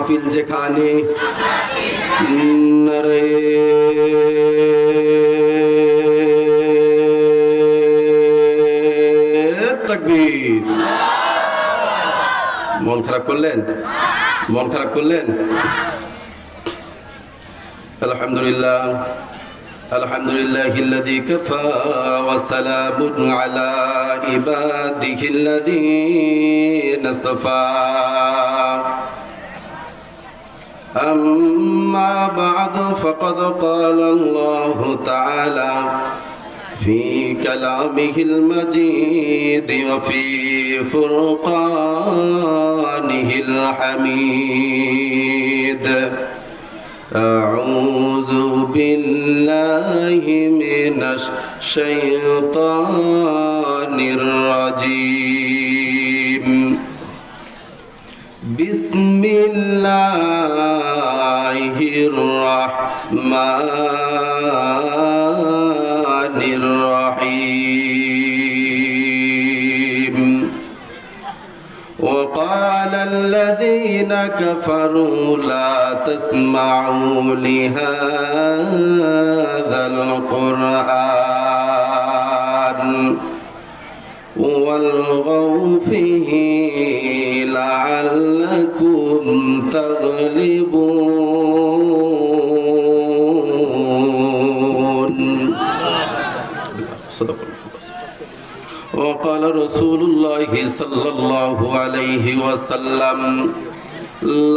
মাহফিল যেখানে নারে তাকবীর। মন খারাপ করলেন? মন খারাপ করলেন? আলহামদুলিল্লাহ আলহামদুলিল্লাহিল্লাযী কাফা ওয়া সালামুন আলা ইবাদিহিল্লাযীনা ইসতাফা। أما بعد فقد قال الله تعالى في كلامه المجيد وفي فرقانه الحميد. أعوذ بالله من الشيطان الرجيم. بسم الله الرحمن الرحيم. وقال الذين كفروا لا تسمعوا لهذا القرآن والغوا فيه لعلكم تغلبون. صدق الله. وقال رسول الله صلى الله عليه وسلم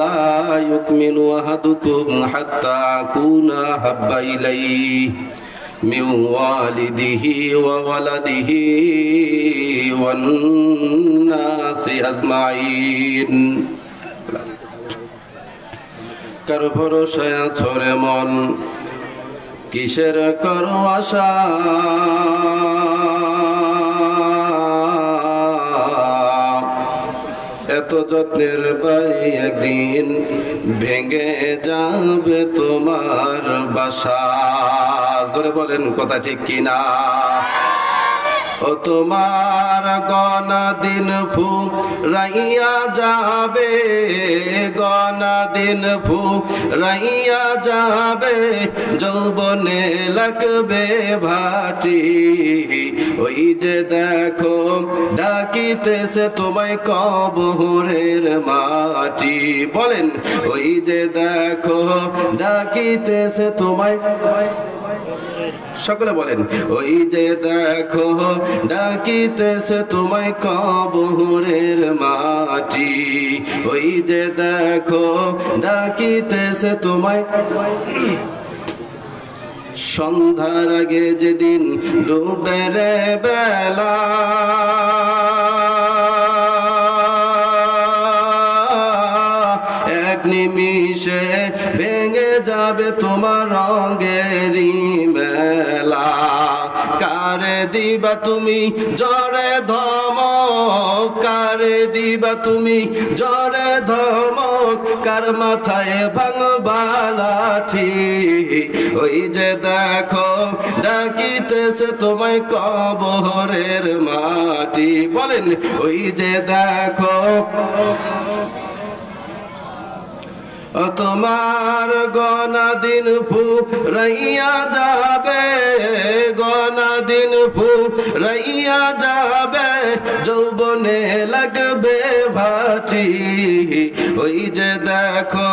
لا يؤمن أحدكم حتى أكون أحب إليه من والده وولده والناس أجمعين. কারো ভরসায় ছড়ে মন, কিসের করো আশা? এত যত্নের বাড়ি একদিন ভেঙে যাবে তোমার বাসা। জোরে বলেন কথা ঠিক কিনা? ও তোমার গনা দিন ফুরাইয়া যাবে, গনা দিন ফুরাইয়া যাবে, যৌবনে লাগবে ভাটি। ওই যে দেখো ডাকিতেছে তোমায় কবরের মাটি। বলেন ওই যে দেখো ডাকিতেছে তোমায়, সকলে বলেন ওই যে দেখো ডাকিতেছে তোমায় কবরের মাটি। ওই যে দেখো ডাকিতেছে তোমায়। সন্ধ্যার আগে যেদিন ডুবে রে বেলা, এক নিমিষে ভেঙে যাবে তোমার রঙেরই মেলা। কারে দিবা তুমি জরে ধমক, কারে দিবা তুমি জরে ধমক, কার মাথায় ভাঙবা লাঠি। ওই যে দেখো ডাকিতেছে তোমায় কবরের মাটি। বলেন ওই যে দেখো তোমার গনা দিন ফুরাইয়া যাবে, গনা দিন ফুরাইয়া যাবে, যৌবনে লাগবে ভাটি। ওই যে দেখো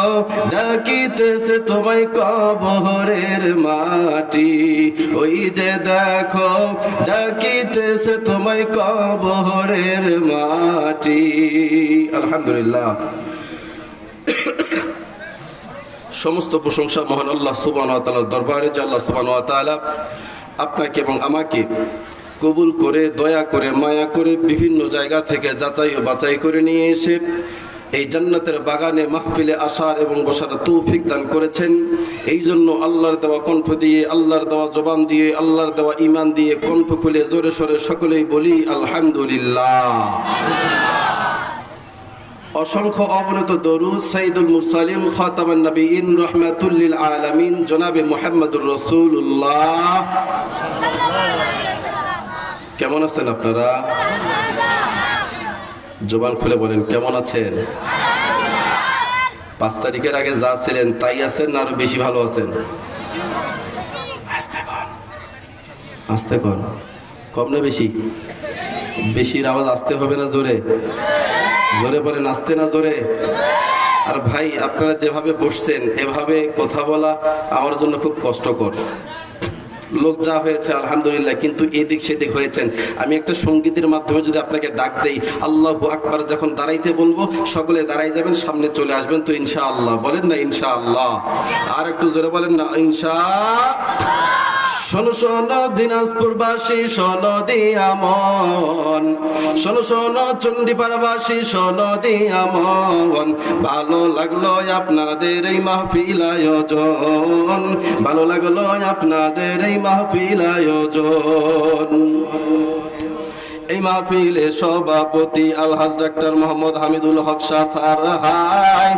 ডাকিতেছে তোমায় কবরের মাটি। ওই যে দেখো ডাকিতেছে তোমায় কবরের মাটি। আলহামদুলিল্লাহ, সমস্ত প্রশংসা মহান আল্লাহ সুবহানাহু ওয়া তাআলার দরবারে। যে আল্লাহ সুবহানাহু ওয়া তাআলা আপনাকে এবং আমাকে কবুল করে, দয়া করে, মায়া করে বিভিন্ন জায়গা থেকে যাচাই ও বাছাই করে নিয়ে এসে এই জান্নাতের বাগানে মাহফিলে আসার এবং বসার তৌফিক দান করেছেন। এই জন্য আল্লাহর দেওয়া কণ্ঠ দিয়ে, আল্লাহর দেওয়া জবান দিয়ে, আল্লাহর দেওয়া ঈমান দিয়ে কণ্ঠ খুলে জোরে সোরে সকলেই বলি আলহামদুলিল্লাহ। অসংখ্য অগণিত দরুদ সাইয়্যিদুল মুরসালিন খাতামুন নবিয়্যিন রাহমাতুল লিল আলামিন জনাবে মুহাম্মদুর রাসূলুল্লাহ। কেমন আছেন আপনারা? জবান খুলে বলেন কেমন আছেন? 5 তারিখের আগে যা ছিলেন তাই আছেন না আরো বেশি ভালো আছেন? আস্তে কর, কম না বেশি? বেশির আওয়াজ আসতে হবে না জোরে? জোরে বলেন, আসতে না জোরে? আর ভাই আপনারা যেভাবে বসছেন এভাবে কথা বলা আমার জন্য খুব কষ্টকর। লোক যা হয়েছে আলহামদুলিল্লাহ, কিন্তু এদিক সেদিক হয়েছেন। আমি একটা সঙ্গীতের মাধ্যমে যদি আপনাকে ডাক দেই, আল্লাহু আকবার যখন দাঁড়াইতে বলবো সকলে দাঁড়াই যাবেন, সামনে চলে আসবেন তো ইনশাআল্লাহ। বলেন না ইনশাআল্লাহ? আর একটু জোরে বলেন না ইনশাআল্লাহ। শোনো শোনো দিনাজপুরবাসী, শোনো দিয়া মন, শোনো শোনো চণ্ডীপাড়াবাসী, শোনো দিয়া মন, ভালো লাগলো আপনাদের এই মাহফিল আয়োজন, ভালো লাগলো আপনাদের এই মাহফিল আয়োজন। এই মাহফিলে সভাপতি আলহাজ ডাক্তার মোহাম্মদ হামিদুল হক শাহ স্যার, হাই।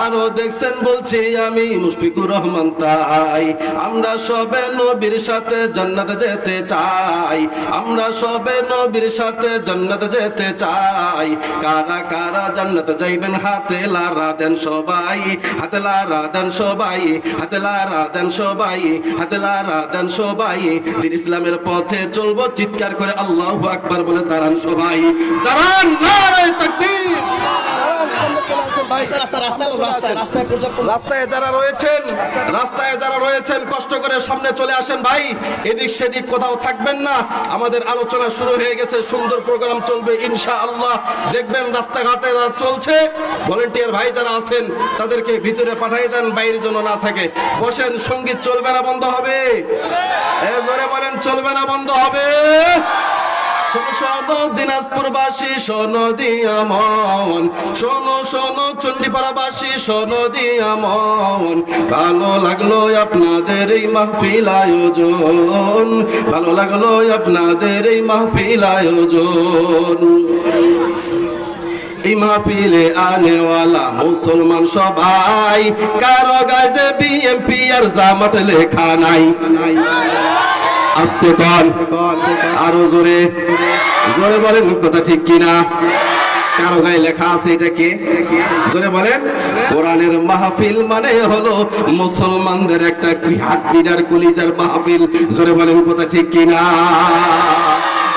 আরো দেখছেন বলছি আমি মুশফিকুর রহমান তাই। আমরা সবে নবীর সাথে জান্নাতে যেতে চাই, আমরা সবে নবীর সাথে জান্নাতে যেতে চাই। কারা কারা জান্নাতে যাইবেন হাতে লারা দেন সবাই, হাতে লারা দেন সবাই, হাতে লারা দেন সবাই, হাতে লারা দেন সবাই। দিন ইসলামের পথে চলবো, চিৎকার করে আল্লাহু আকবার বলে দাঁড়ান সবাই, দাঁড়ান, নারে তাকবীর। রাস্তায় যারা রয়েছেন কষ্ট করে সামনে চলে আসেন ভাই, এদিক সেদিক কোথাও থাকবেন না। আমাদের আলোচনা শুরু হয়ে গেছে, সুন্দর প্রোগ্রাম চলবে ইনশাআল্লাহ। দেখবেন রাস্তাঘাটে চলছে, ভলেন্টিয়ার ভাই যারা আছেন তাদেরকে ভিতরে পাঠিয়ে দেন, বাইরে যেন না থাকে। বসেন, সঙ্গীত চলবে না বন্ধ হবে? জোরে বলেন, চলবে না বন্ধ হবে? শোনো শোনো দিনাজপুরবাসী, শোনো দিয়া মন, শোনো শোনো চণ্ডীপাড়াবাসী, শোনো দিয়া মন, ভালো লাগলো আপনাদের এই মাহফিল আয়োজন, ভালো লাগলো আপনাদের এই মাহফিল আয়োজন। এই মাহফিলে আনেওয়ালা মুসলমান সবাই, কারো গায়ে বিএমপি আর জামাত লেখা নাই। আস্তে কর, আরো জোরে জোরে বলেন, কথা ঠিক কিনা? কারো গায়ে লেখা আছে, এটা কে? জোরে বলেন। কোরআনের মাহফিল মানে হলো মুসলমানদের একটা হাত বিডার কলিজার মাহফিল। জোরে বলেন, কথা ঠিক কিনা?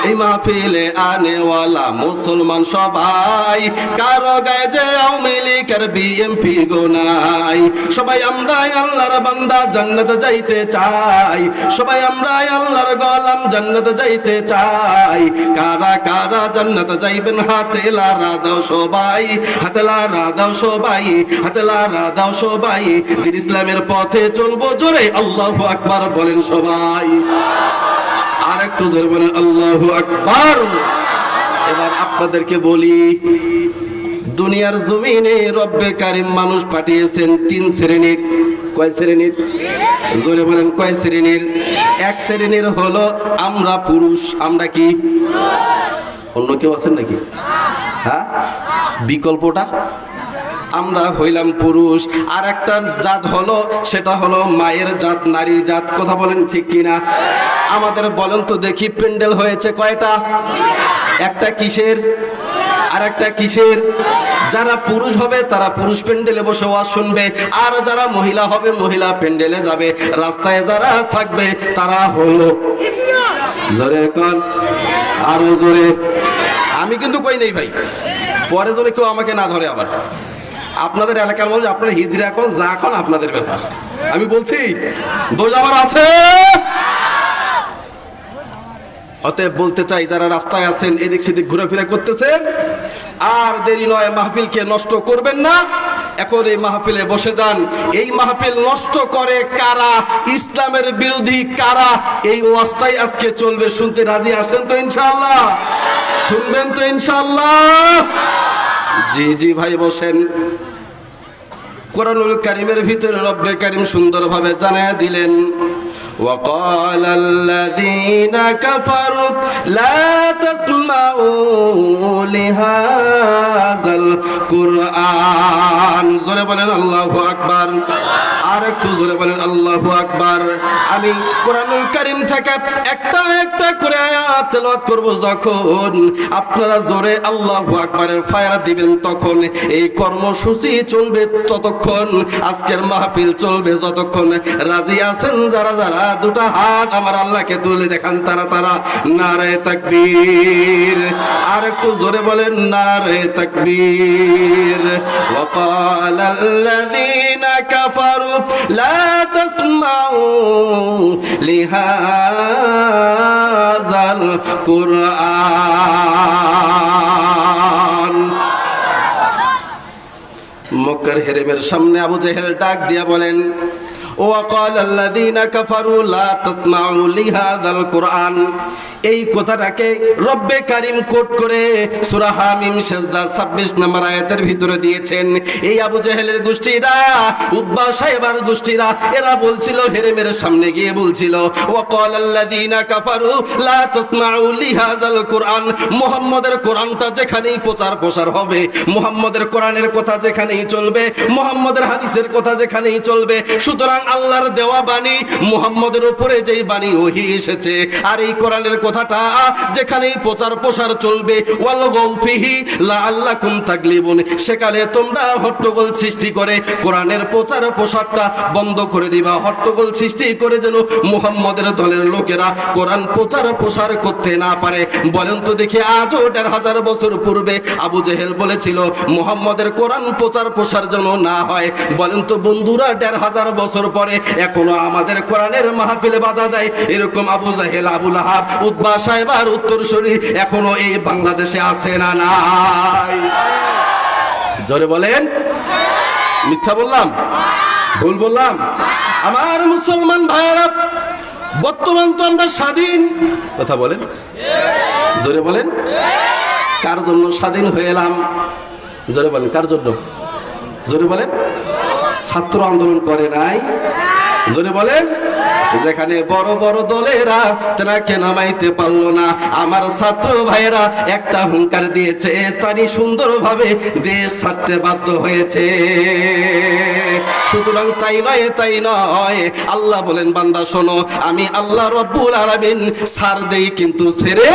এই মাহফিলে আনেওয়ালা মুসলমান সবাই, কারো গায়ে যে আওয়ামী লীগ আর বিএমপি গোনাই। সবাই আমরা আল্লাহর বান্দা, জান্নাতে যাইতে চাই, সবাই আমরা আল্লাহর গোলাম, জান্নাতে যাইতে চাই। কারা কারা জান্নাতে যাইবেন হাতে লারা দাও সবাই, হাতে লারা দাও সবাই, হাতে লারা দাও সবাই। দিন ইসলামের পথে চলবো, জোরে আল্লাহু আকবার বলেন সবাই। আর একটু জোরে বলেন আল্লাহু আকবার। এবার আপনাদেরকে বলি, দুনিয়ার জমিনে রব্বে কারিম মানুষ পাঠিয়েছেন 3 শ্রেণীর। কয় শ্রেণীর? জোরে বলেন, কয় শ্রেণীর? এক শ্রেণীর হলো আমরা পুরুষ। আমরা কি? অন্য কেউ আছেন নাকি? হ্যাঁ, বিকল্পটা আমরা হইলাম পুরুষ। আর একটা জাত হলো, সেটা হলো মায়ের জাত, নারীর জাত। কথা বলেন ঠিক কিনা? আমাদের বলেন তো দেখি, প্যান্ডেল হয়েছে কয়টা? একটা কিসের আর একটা কিসের? যারা পুরুষ হবে তারা পুরুষ প্যান্ডেলে বসে ওয়াজ শুনবে, আর যারা মহিলা হবে মহিলা প্যান্ডেলে যাবে। রাস্তায় যারা থাকবে তারা হলো, জোরে কোন, আরো জোরে। আমি কিন্তু কই নেই ভাই, পরে যদি কেউ আমাকে না ধরে আবার। আপনাদের এলাকার মধ্যে আপনারা হিজড়া এখন যা এখন আপনাদের ব্যাপার। আমি বলছি দোষ আমার আছে। অতএব বলতে চাই, যারা রাস্তায় আছেন এদিক সেদিক ঘোরাফেরা করতেছেন, আর দেরি নয়, মাহফিলকে নষ্ট করবেন না। এখন এই মাহফিলে বসে যান। এই মাহফিল নষ্ট করে কারা? ইসলামের বিরোধী কারা? এই ওয়াজটাই আজকে চলবে। শুনতে রাজি আছেন তো ইনশাআল্লাহ? শুনবেন তো ইনশাআল্লাহ? জি জি ভাই, বসেন। কোরআনুল কারীমের ভিতরে রব্বে কারীম সুন্দরভাবে জানায় দিলেন, وقال الذين كفروا لا تسمعوا لهذا القرآن। জোরে বলেন আল্লাহু আকবার। আর একটু জোরে বলেন আল্লাহু আকবার। আমি কোরআনুল কারীম থেকে একটা একটা করে আয়াত তেলাওয়াত করব, যখন আপনারা জোরে আল্লাহু আকবারের ফায়ার দিবেন তখন এই কর্মসূচি চলবে ততক্ষণ, আজকের মাহফিল চলবে যতক্ষণ। রাজি আছেন যারা যারা দুটো হাত আমার আল্লাহকে তুলে দেখান তারা তারা নারে তাকবীর। আর একটু জোরে বলেন নারে তাকবীর। وقال الذين كفروا لا تسمعوا لهذا القرآن। মক্কার হেরেমের সামনে আবু জেহেল ডাক দিয়া বলেন, وقال الذين كفروا لا تسمعوا لهذا القرآن। এই কথাটাকে রব্বে কারিম কোট করে সূরা হামিম সিজদা 26 নম্বর আয়াতের ভিতরে দিয়েছেন। এই আবু জেহেলের গোষ্ঠীরা, উতবা সাহেবার গোষ্ঠীরা, এরা বলছিল হেরেমের সামনে গিয়ে বলছিল, ওয়াকাল আল্লাযীনা কাফারু লা তাসমাউ লিহাযাল কুরআন। মুহাম্মাদের কোরআনটা যেখানেই প্রচার প্রসার হবে, মুহাম্মাদের কোরআনের কথা যেখানেই চলবে, মুহাম্মাদের হাদিসের কথা যেখানেই চলবে, সুতরাং আল্লাহর দেওয়া বাণী মুহাম্মাদের উপরে যেই বাণী ওহী এসেছে, আর এই কোরআনের কথাটা যেখানেই প্রচার প্রসার চলবে, ওয়ালগাউ ফিহি লাআল্লাকুম তাগলিবুন, সেকালে তোমরা হট্টগোল সৃষ্টি করে কোরআনের প্রচার প্রসারটা বন্ধ করে দিবা, হট্টগোল সৃষ্টি করে যেন মুহাম্মাদের দলের লোকেরা কোরআন প্রচার প্রসার করতে না পারে। বলেন তো দেখি, আজও ১৫০০ বছর পূর্বে আবু জেহেল বলেছিল মুহাম্মাদের কোরআন প্রচার প্রসার যেন না হয়। বলেন তো বন্ধুরা, ১৫০০ বছর পরে এখনো আমাদের কোরআনের মাহফিলে বাধা দেয় এরকম আবু জেহেল, আবু লাহাব, উতবা সাহেবার উত্তরসূরি এখনো এই বাংলাদেশে আছে না নাই? জোরে বলেন। মিথ্যা বললাম? ভুল বললাম? আমার মুসলমান ভাইরা, বর্তমান তো আমরা স্বাধীন, কথা বলেন, জোরে বলেন। কার জন্য স্বাধীন হয়ে এলাম? জোরে বলেন, কার জন্য? জোরে বলেন। ছাত্র আন্দোলন করে নাই? জোরে বলেন। যেখানে বড় বড় দলেরা তাকে নামাইতে পারলো না, আমার ছাত্র ভাইরা একটা হুঙ্কার দিয়েছে, তারই সুন্দরভাবে দেশ ছাড়তে বাধ্য হয়েছে। সুতরাং তাই নয়, আল্লাহ বলেন, বান্দা শোনো, আমি আল্লাহ রব্বুল আলামিন ছাড় দেই কিন্তু ছেড়ে,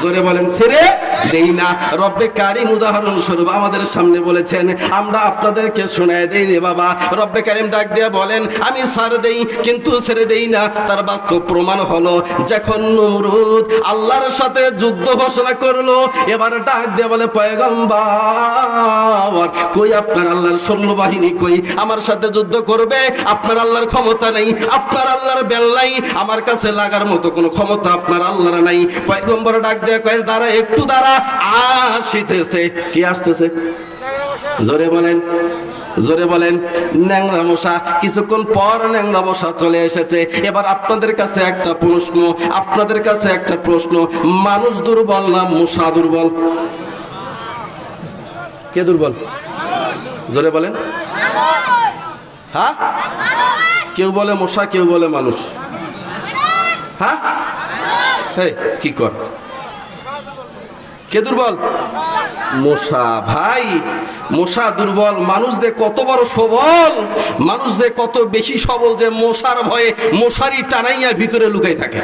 জোরে বলেন, ছেড়ে দেই না। রব্বে কারিম উদাহরণ স্বরূপ আমাদের সামনে বলেছেন, আমরা আপনাদেরকে শোনায় দেই রে বাবা। রব্বে কারিম ডাক দিয়ে বলেন, আমি ছাড় দেই কিন্তু ছেড়ে দেই না। তার বাস্তব প্রমাণ হলো যখন নমরুদ আল্লাহর সাথে যুদ্ধ ঘোষণা করলো, এবার ডাক দিয়ে বলে, পয়গম্বর কই আপনার আল্লাহর সৈন্যবাহিনী কই? আমার সাথে যুদ্ধ করবে? আপনার আল্লাহর ক্ষমতা নেই, আপনার আল্লাহর বেল নাই, আমার কাছে লাগার মতো কোনো ক্ষমতা আপনার আল্লাহর নাই। পয়গম্বর ডাক দিয়ে কয়, দাঁড়া একটু দাঁড়া, আসিতেছে। কি আসতেছে? জোরে বলেন, জোরে বলেন। ন্যাংরা মশা। কিছুক্ষণ পর ন্যাংরা মশা চলে এসেছে। এবার আপনাদের কাছে একটা প্রশ্ন, আপনাদের কাছে একটা প্রশ্ন, মানুষ দুর্বল না মশা দুর্বল? কে দুর্বল? জোরে বলেন। হ্যাঁ, কেউ বলে মশা, কেউ বলে মানুষ। হ্যাঁ, কি কর? কে দুর্বল? মশা। ভাই, মশা দুর্বল, মানুষ যে কত বড় সবল, মানুষ যে কত বেশি সবল যে মশার ভয়ে মশারি টানাইয়া ভিতরে লুকাই থাকে।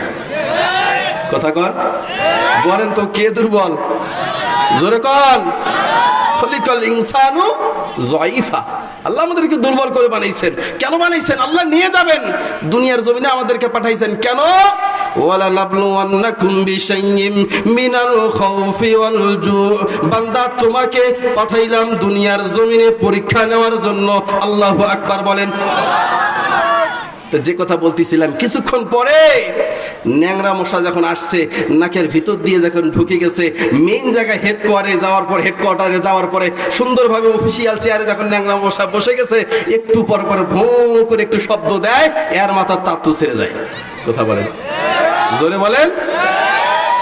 কথা কন, বলেন তো কে দুর্বল? জোরে কন। খলিকাল ইনসানু যায়ীফা। আল্লাহ আমাদেরকে দুর্বল করে বানাইছেন। কেন বানাইছেন? আল্লাহ নিয়ে যাবেন, দুনিয়ার জমিনে আমাদেরকে পাঠাইছেন কেন? ওয়ালা নাবলুওয়ান্নাকুম বিশাইইম মিনাল খাউফি ওয়াল জু। বান্দা, তোমাকে পাঠাইলাম দুনিয়ার জমিনে পরীক্ষা নেওয়ার জন্য। আল্লাহু আকবার বলেন। তো যে কথা বলতেছিলাম, কিছুক্ষণ পরে ন্যাংরা মশা যখন আসছে, নাকের ভিতর দিয়ে যখন ঢুকে গেছে, মেইন জায়গায় হেডকোয়ার্টারে যাওয়ার পরে সুন্দরভাবে অফিসিয়াল চেয়ারে যখন ন্যাংরা মশা বসে গেছে, একটু পর পরে ভোঁ করে একটু শব্দ দেয়, এর মাথার তাতু ছেড়ে যায়। কথা বলেন, জোরে বলেন।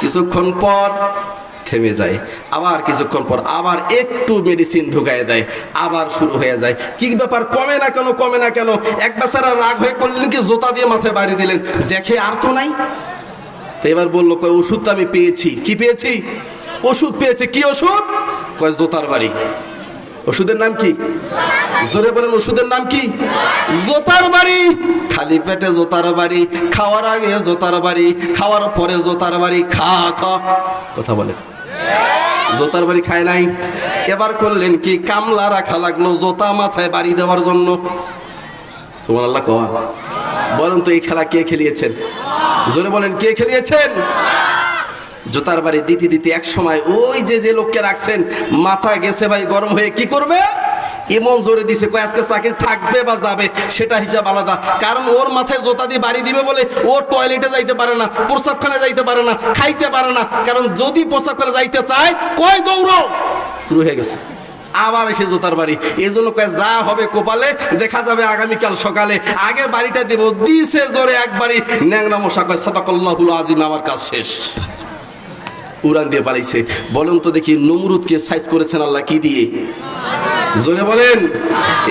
কিছুক্ষণ পর থেমে যায়, আবার কিছুক্ষণ পর আবার একটু মেডিসিন ঢুকায় দেয়, আবার শুরু হয়ে যায়। কি ব্যাপার, কমে না কেন, কমে না কেন? এক বেচারা রাগ হয়ে করলেন কি, জোতা দিয়ে মাথায় বাড়ি দিলেন, দেখে আর তো নাই। তো এবার বললো, কয় ওষুধ তো আমি পেয়েছি। কি পেয়েছি? ওষুধ পেয়েছি। কি ওষুধ? কয় জোতার বাড়ি। ওষুধের নাম কি? জোরে বলেন, ওষুধের নাম কি? জোতার বাড়ি। খালি পেটে জোতার বাড়ি, খাওয়ার আগে জোতার বাড়ি, খাওয়ার পরে জোতার বাড়ি। খা খা, কথা বলে জোতার বাড়ি খায় নাই। এবার করলেন কি, কামলা রাখা লাগলো জোতা মাথায় বাড়ি দেওয়ার জন্য। সুবহানাল্লাহ কওয়া। বলেন তো এই খেলা কে খেলিয়েছেন? জোরে বলেন, কে খেলিয়েছেন? জোতার বাড়ি দিতে দিতে এক সময় ওই যে লোককে রাখছেন মাথা গেছে ভাই গরম হয়ে, কি করবে এমন জোরে দিছে কয় আজকে চাকরি থাকবে বা যাবে সেটা হিসাব আলাদা। কারণ ওর মাথায় জোতা দিয়ে বাড়ি দিবে বলে ও টয়লেটে যাইতে পারে না, প্রস্রাবখানে যাইতে পারে না, খাইতে পারে না। কারণ যদি প্রস্রাবখানে যাইতে চায় কয় দৌড়ো, শুরু হয়ে গেছে আবার এসে জোতার বাড়ি। এই জন্য কয় যা হবে কপালে দেখা যাবে আগামীকাল সকালে, আগে বাড়িটা দেব। দিছে জোরে একবারই, ন্যাংরা মশা কয় সাদাকাল্লাহুল আযীম, আমার কাজ শেষ, উড়ান দিয়ে পালাইছে। বলেন তো দেখি নমরুদকে সাইজ করেছেন আল্লাহ কি দিয়ে? জোরে বলেন।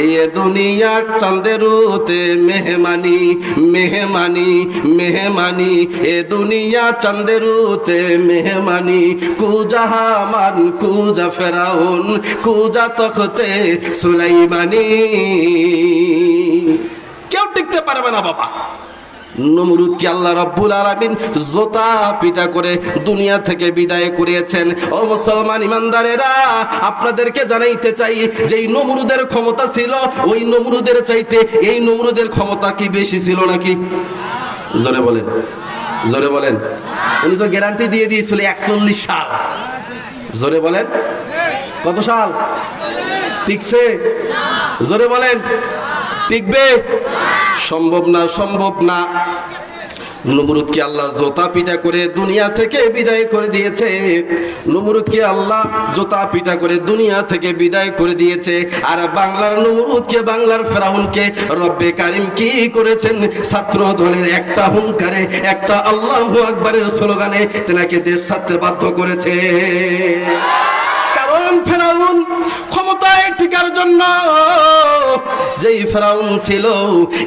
এ দুনিয়া চাঁদেরুতে মেহমানি মেহমানি মেহমানি, এ দুনিয়া চাঁদেরুতে মেহমানি, কুজা হামান কুজা ফেরাউন কুজা তখতে সুলাইমানি। কেউ টিকতে পারবে না বাবা। নমরুদকে আল্লাহ রাব্বুল আলামিন জোতা পিটা করে দুনিয়া থেকে বিদায় করিয়েছেন। ও মুসলমান ইমানদারেরা, আপনাদেরকে জানাইতে চাই যে এই নমরুদের ক্ষমতা ছিল, ওই নমরুদের চাইতে এই নমরুদের ক্ষমতা কি বেশি ছিল নাকি? জোরে বলেন, জোরে বলেন। উনি তো গ্যারান্টি দিয়ে দিয়েছিল 41 সাল। জোরে বলেন, কত সাল টিকছে? জোরে বলেন, টিকবে? সম্ভব না, সম্ভব না। নমরুদকে আল্লাহ জোতা পিটা করে দুনিয়া থেকে বিদায় করে দিয়েছে। নমরুদকে আল্লাহ জোতা পিটা করে দুনিয়া থেকে বিদায় করে দিয়েছে। আর বাংলার নমরুদকে, বাংলার ফেরাউনকে রব্বে কারিম কি করেছেন? ছাত্র দলের একটা হুঙ্কারে, একটা আল্লাহু আকবারের স্লোগানে তেনাকে দেশ ছাড়তে বাধ্য করেছে। কারণ ফেরাউন ক্ষমতায় টিকার জন্য যেই ফেরাউন ছিল,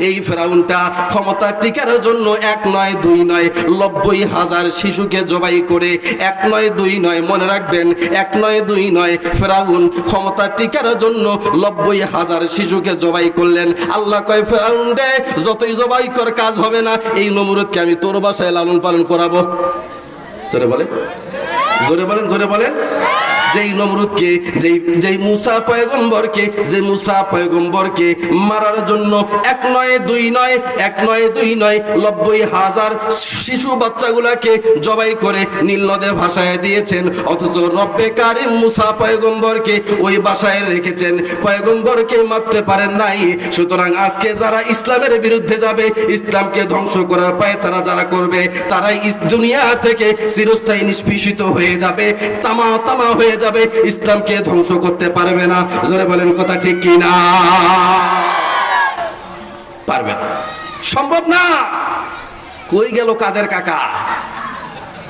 এই ফেরাউনটা ক্ষমতা টিকার জন্য 1 নয় 2 নয় 90,000 শিশুকে জবাই করে, 1 নয় 2 নয়, মনে রাখবেন 1 নয় 2 নয়, ফেরাউন ক্ষমতা টিকার জন্য 90,000 শিশুকে জবাই করলেন। আল্লাহ কয় ফেরাউন রে, যতই জবাই কর কাজ হবে না, এই নমরুদকে আমি তোর বাসায় লালন পালন করাবো। জোরে বলে, জোরে বলেন, জোরে বলেন। যেই নমরুদকে, যেই মুসা পয়গম্বরকে, যে মুসা পয়গম্বরকে মারার জন্য 1 নয় 2 নয় 1 নয় 2 নয় 90,000 শিশু বাচ্চাগুলাকে জবাই করে নীল নদে ভাসায় দিয়েছেন, অথচ রব্বে কারিম মুসা পয়গম্বরকে ওই বাসায় রেখেছেন, পয়গম্বরকে মারতে পারেন নাই। সুতরাং আজকে যারা ইসলামের বিরুদ্ধে যাবে, ইসলামকে ধ্বংস করার পায়তারা যারা করবে, তারাই দুনিয়া থেকে চিরস্থায়ী নিষ্পেষিত হয়ে যাবে, তামা তামা হয়ে যাবে, ইসলামকে ধ্বংস করতে পারবে না। জোরে বলেন কথা ঠিক কি না? পারবে না, সম্ভব না। কই গেল কাদের কাকা?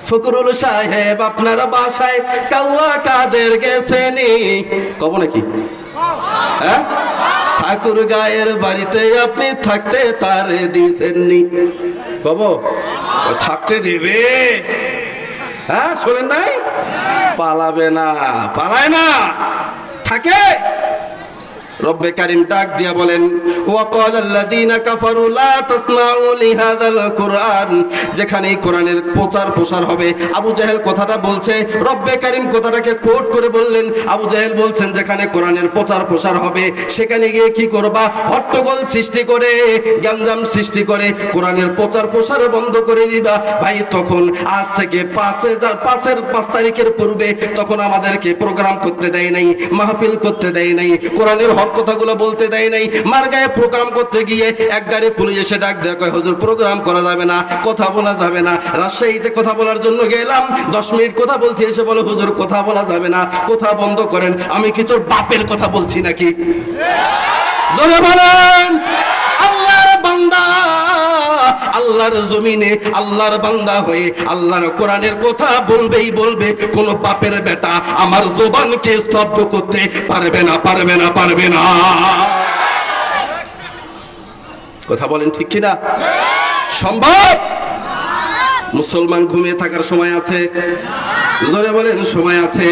ফকরুল সাহেব আপনার বাসায় কাউয়া কাদের গেছেনি? কব নাকি? হ্যাঁ, ঠাকুর গায়ের বাড়িতে আপনি থাকতে তারে দিছেননি। কব থাকতে দিবে? হ্যাঁ, শোনেন নাই? পালাবে না, পালায় না, থাকে। রব্বে কারিম ডাক দিয়া বলেন, ওয়াকালাল্লাযীনা কাফারু লা তাসমাউ লিহাযাল কুরআন। যেখানে কোরআনের প্রচার প্রসার হবে, আবু জাহেল কথাটা বলছে, রব্বে কারিম কথাটাকে কোট করে বললেন। আবু জাহেল বলছেন যেখানে কোরআনের প্রচার প্রসার হবে সেখানে গিয়ে কি করবা? হট্টগোল সৃষ্টি করে, গ্যাঞ্জাম সৃষ্টি করে কোরআনের প্রচার প্রসার বন্ধ করে দিবা। ভাই তখন আজ থেকে 5 তারিখের পূর্বে তখন আমাদেরকে প্রোগ্রাম করতে দেয় নাই, মাহফিল করতে দেয় নাই, কোরআনের কথাগুলো বলতে দেয় নাই। মার্গায় প্রোগ্রাম করতে গিয়ে এক গাড়ি পুলিশ এসে ডাক দেয়, কয় হুজুর প্রোগ্রাম করা যাবে না, কথা বলা যাবে না। রাজশাহীতে কথা বলার জন্য গেলাম, 10 মিনিট কথা বলছি, এসে বলে হুজুর কথা বলা যাবে না, কথা বন্ধ করেন। আমি কি তোর বাপের কথা বলছি নাকি? জোরে বলেন। আল্লাহর বান্দা, আল্লাহর জমিনে আল্লাহর বান্দা হয়ে আল্লাহর কোরআনের কথা বলবেই বলবে। কোন বাপের বেটা আমার জবানকে স্তব্ধ করতে পারবে না, পারবে না, পারবে না। কথা বলেন ঠিক কিনা? সম্ভব? মুসলমান ঘুমিয়ে থাকার সময় আছে? জোরে বলেন সময় আছে।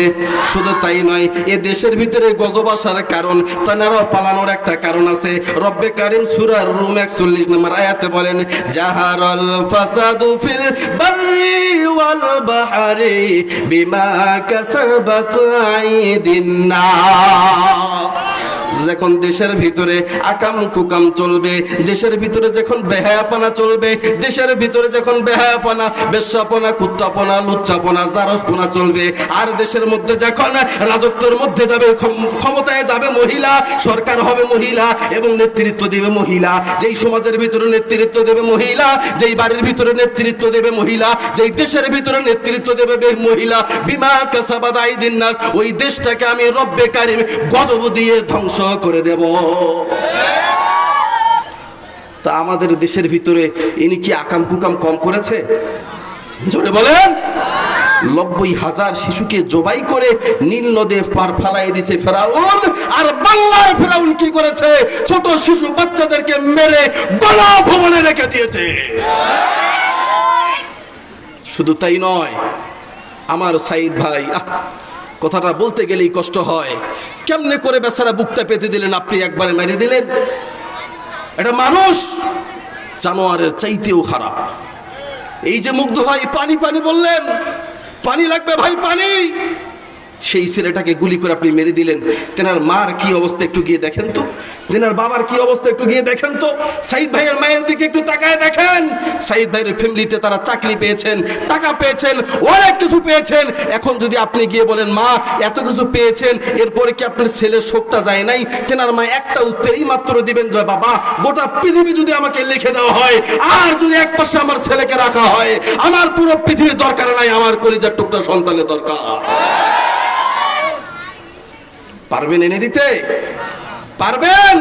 শুধু তাই নয়, এ দেশের ভিতরে গজব আসার কারণ, তানারাও পালানোর একটা কারণ আছে। রব্বে কারিম সূরা রুম 41 নম্বর আয়াতে বলেন, জাহারাল ফাসাদু ফিল বাররি ওয়াল বাহরি বিমা কাসাবাত আইদিন নাস। যখন দেশের ভিতরে আকাম কুকাম চলবে, দেশের ভিতরে যখন বেহায়াপনা চলবে, দেশের ভিতরে যখন বেহায়াপনা, বেশ্যাপনা, কুত্তাপনা, লুচ্চাপনা, জারসপনা চলবে, আর দেশের মধ্যে যখন রাজত্বের মধ্যে যাবে, ক্ষমতায় যাবে মহিলা, সরকার হবে মহিলা এবং নেতৃত্ব দেবে মহিলা, যেই সমাজের ভিতরে নেতৃত্ব দেবে মহিলা, যেই বাড়ির ভিতরে নেতৃত্ব দেবে মহিলা, যেই দেশের ভিতরে নেতৃত্ব দেবে মহিলা, বিমা কাসাবাত আইদিন নাস, ওই দেশটাকে আমি রব্বে কারিম গজব দিয়ে ধ্বংস করে দেব। তা আমাদের দেশের ভিতরে ইনি কি আকাম কুকাম কম করেছে? জোরে বলেন। 90,000 শিশুকে জবাই করে নীল নদে পার ফালাই দিছে ফেরাউন। আর বাংলার ফেরাউন কি করেছে? ছোট শিশু বাচ্চাদেরকে মেরে গণভবনে রেখে দিয়েছে। শুধু তাই নয়, আমার সাইদ ভাই, কথাটা বলতে গেলেই কষ্ট হয়, কেমনে করে বেচারা বুকটা পেতে দিলেন আপনি, একবারে মেরে দিলেন। এটা মানুষ জানোয়ারের চাইতেও খারাপ। এই যে মুগ্ধ ভাই পানি পানি বললেন, পানি লাগবে ভাই পানি, সেই ছেলেটাকে গুলি করে আপনি মেরে দিলেন। তেনার মার কি অবস্থা একটু গিয়ে দেখেন তো, তেনার বাবার কি অবস্থা একটু গিয়ে দেখেন তো, সাইদ ভাইয়ের মায়ের দিকে একটু তাকায় দেখেন। সাইদ ভাইয়ের ফ্যামিলিতে তারা চাকরি পেয়েছেন, টাকা পেয়েছেন, অনেক কিছু পেয়েছেন। এখন যদি আপনি গিয়ে বলেন মা এত কিছু পেয়েছেন, এরপরে কি আপনার ছেলের শোকটা যায় নাই? তেনার মা একটা উত্তরই মাত্র দিবেন যে বাবা, গোটা পৃথিবী যদি আমাকে লিখে দেওয়া হয়, আর যদি এক পাশে আমার ছেলেকে রাখা হয়, আমার পুরো পৃথিবীর দরকার নাই, আমার কলিজার টুকটা সন্তানের দরকার। পারবেন এনে দিতে? পারবেন?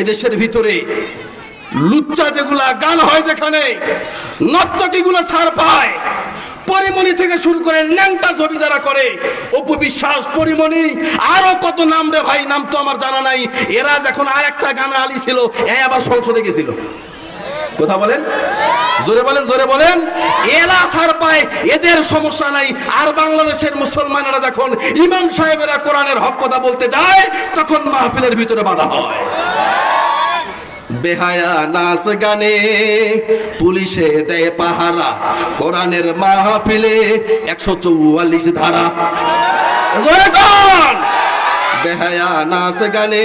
এদেশের ভিতরে লুচ্চা যেগুলা গান হয়, যেখানে নর্তকীগুলো ছাড় পায়, পরিমণি থেকে শুরু করে ন্যাংটা ছবি যারা করে, অপু বিশ্বাস, পরিমণি, আরো কত নাম রে ভাই, নাম তো আমার জানা নাই। এরা যখন আর একটা গানে আলি ছিল, আবার সংসদে গেছিল। কথা বলেন, জোরে বলেন, জোরে বলেন। এরা ছাড় পায়, এদের সমস্যা নাই। আর বাংলাদেশের মুসলমানেরা যখন ইমাম সাহেবেরা কোরআনের হক কথা বলতে যায়, তখন মাহফিলের ভিতরে বাধা হয়। বেহায়া নাচ গানে পুলিশে দেয় পাহারা, কোরআনের মাহফিলে 144 ধারা। জোরে কোন? বেহায়া নাচ গানে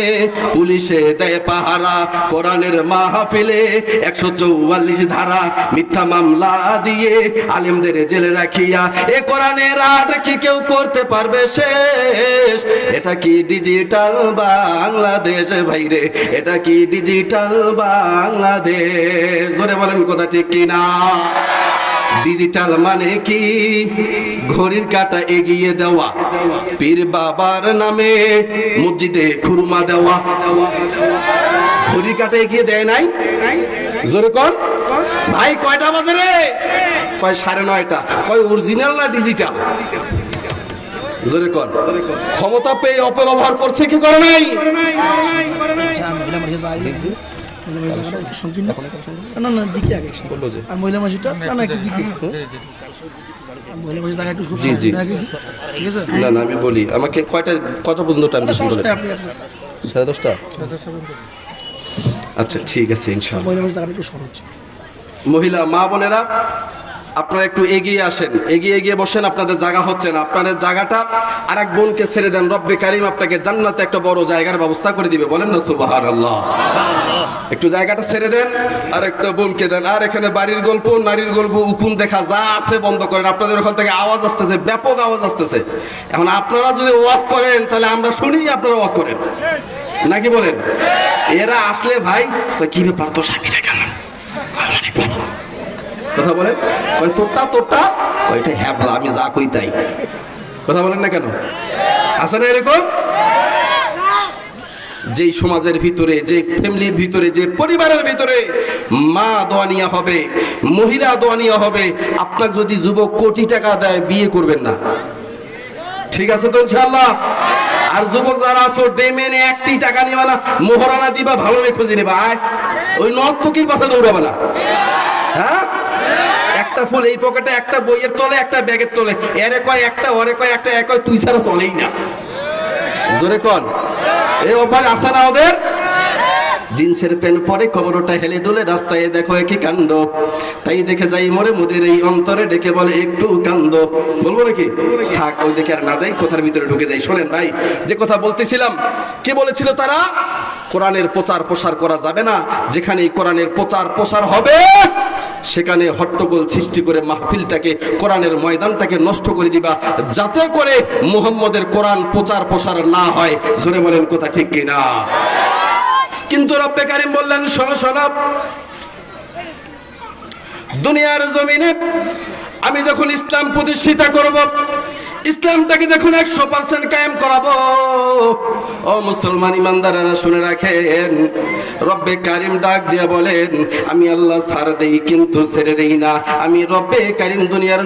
পুলিশে দেয় পাহারা, কোরআনের মাহফিলে 144 ধারা। মিথ্যা মামলা দিয়ে আলেমদের জেলে রাখিয়া, এ কোরআনের আট কি কেউ করতে পারবে শেষ? এটা কি ডিজিটাল বাংলাদেশ ভাইরে? এটা কি ডিজিটাল বাংলাদেশ? ধরে বলেন কথা ঠিক কিনা? ডিজিটাল মানে কি? ঘড়ির কাঁটা এগিয়ে দেওয়া, পীর বাবার নামে মসজিদে খুরমা দেওয়া। ঘড়ির কাঁটা এগিয়ে দেয় নাই? জোরে কোন ভাই, কয়টা বাজে রে? কয় 9:30। কয় অরিজিনাল না ডিজিটাল? জোরে কোন। ক্ষমতা পেয়ে অপব্যবহার করছে কি করে নাই? আমি বলি, আমাকে কত পর্যন্ত টাইম দিচ্ছেন? 10:30। আচ্ছা ঠিক আছে ইনশাআল্লাহ। মহিলা মা বোনেরা, আপনারা একটু এগিয়ে আসেন, এগিয়ে এগিয়ে বসেন। আপনাদের জায়গা হচ্ছে না, আপনাদের জায়গাটা আর এক বোনকে ছেড়ে দেন। রব্বে কারিম আপনাকে জান্নাতে একটা বড় জায়গার ব্যবস্থা করে দিবে। বলেন না সুবহানাল্লাহ। একটু জায়গাটা ছেড়ে দেন, আর একটা বোনকে দেন। আর এখানে বাড়ির গল্প, নারীর গল্প, উকুন দেখা যা আছে বন্ধ করেন। আপনাদের ওখান থেকে আওয়াজ আসতেছে, ব্যাপক আওয়াজ আসতেছে। এখন আপনারা যদি ওয়াজ করেন, তাহলে আমরা শুনি, আপনারা ওয়াজ করেন নাকি বলেন? এরা আসলে ভাই কি ব্যাপার, তো স্বামীটা কেমন, কথা বলেন, তোরটা তোরটা, ওইটা হ্যাবলা, আমি যা কই তাই। কথা বলেন না কেন? আছে না এরকম? যেই সমাজের ভিতরে, যে ফ্যামিলির ভিতরে, যে পরিবারের ভিতরে মা দোয়ানিয়া হবে, মহিলা দোয়ানিয়া হবে, আপনার যদি যুবক কোটি টাকা দেয়, বিয়ে করবেন না। ঠিক আছে তো ইনশাআল্লাহ? আর যুবক যারা আছো, ডেমেনে 1 টাকা নিবা না, মোহরানা দিবা, ভালো মেয়ে খুঁজে নেবা, ওই নর্তকীর পাশে দৌড়াবে না। হ্যাঁ, একটা ফুল এই পকেটে, একটা বইয়ের তলে, একটা ব্যাগের তলে, এরে কয় একটা, ওরে কয় একটা, এ কয় তুই ছাড়া চলেই না। জোরে কন, এই অভ্যাস আছে না ওদের? জিন্সের প্যান্ট পরে কোমরটা হেলে দুলে রাস্তায় দেখো একই কাণ্ড, তাই দেখে যাই মরে মোদের এই অন্তরে ডেকে বলে একটু কান্দ। বলবো নাকি? থাক, ওই দেখে আর না যাই, কথার ভিতরে ঢুকে যাই। শোনেন ভাই, যে কথা বলতেছিলাম, কি বলেছিল তারা? কোরআনের প্রচার প্রসার করা যাবে না, যেখানে কোরআনের প্রচার প্রসার হবে সেখানে হট্টগোল সৃষ্টি করে মাহফিলটাকে, কোরআনের ময়দানটাকে নষ্ট করে দিবা, যাতে করে মুহাম্মদের কোরআন প্রচার প্রসার না হয়। জোরে বলেন কথা ঠিক কিনা? কিন্তু রব্বে কারিম বললেন, শোনো শোনো, দুনিয়ার জমিনে আমি যখন ইসলাম প্রতিষ্ঠিত করব, ইসলামটাকে যখন 100% কায়েম করাবো, ও মুসলমান ইমানদারেরা শুনে রাখেন, রব্বে কারিম ডাক দিয়া বলেন, আমি আল্লাহ ছাড় দেই কিন্তু ছেড়ে দেই না। আমি রব্বে কারিম দুনিয়ার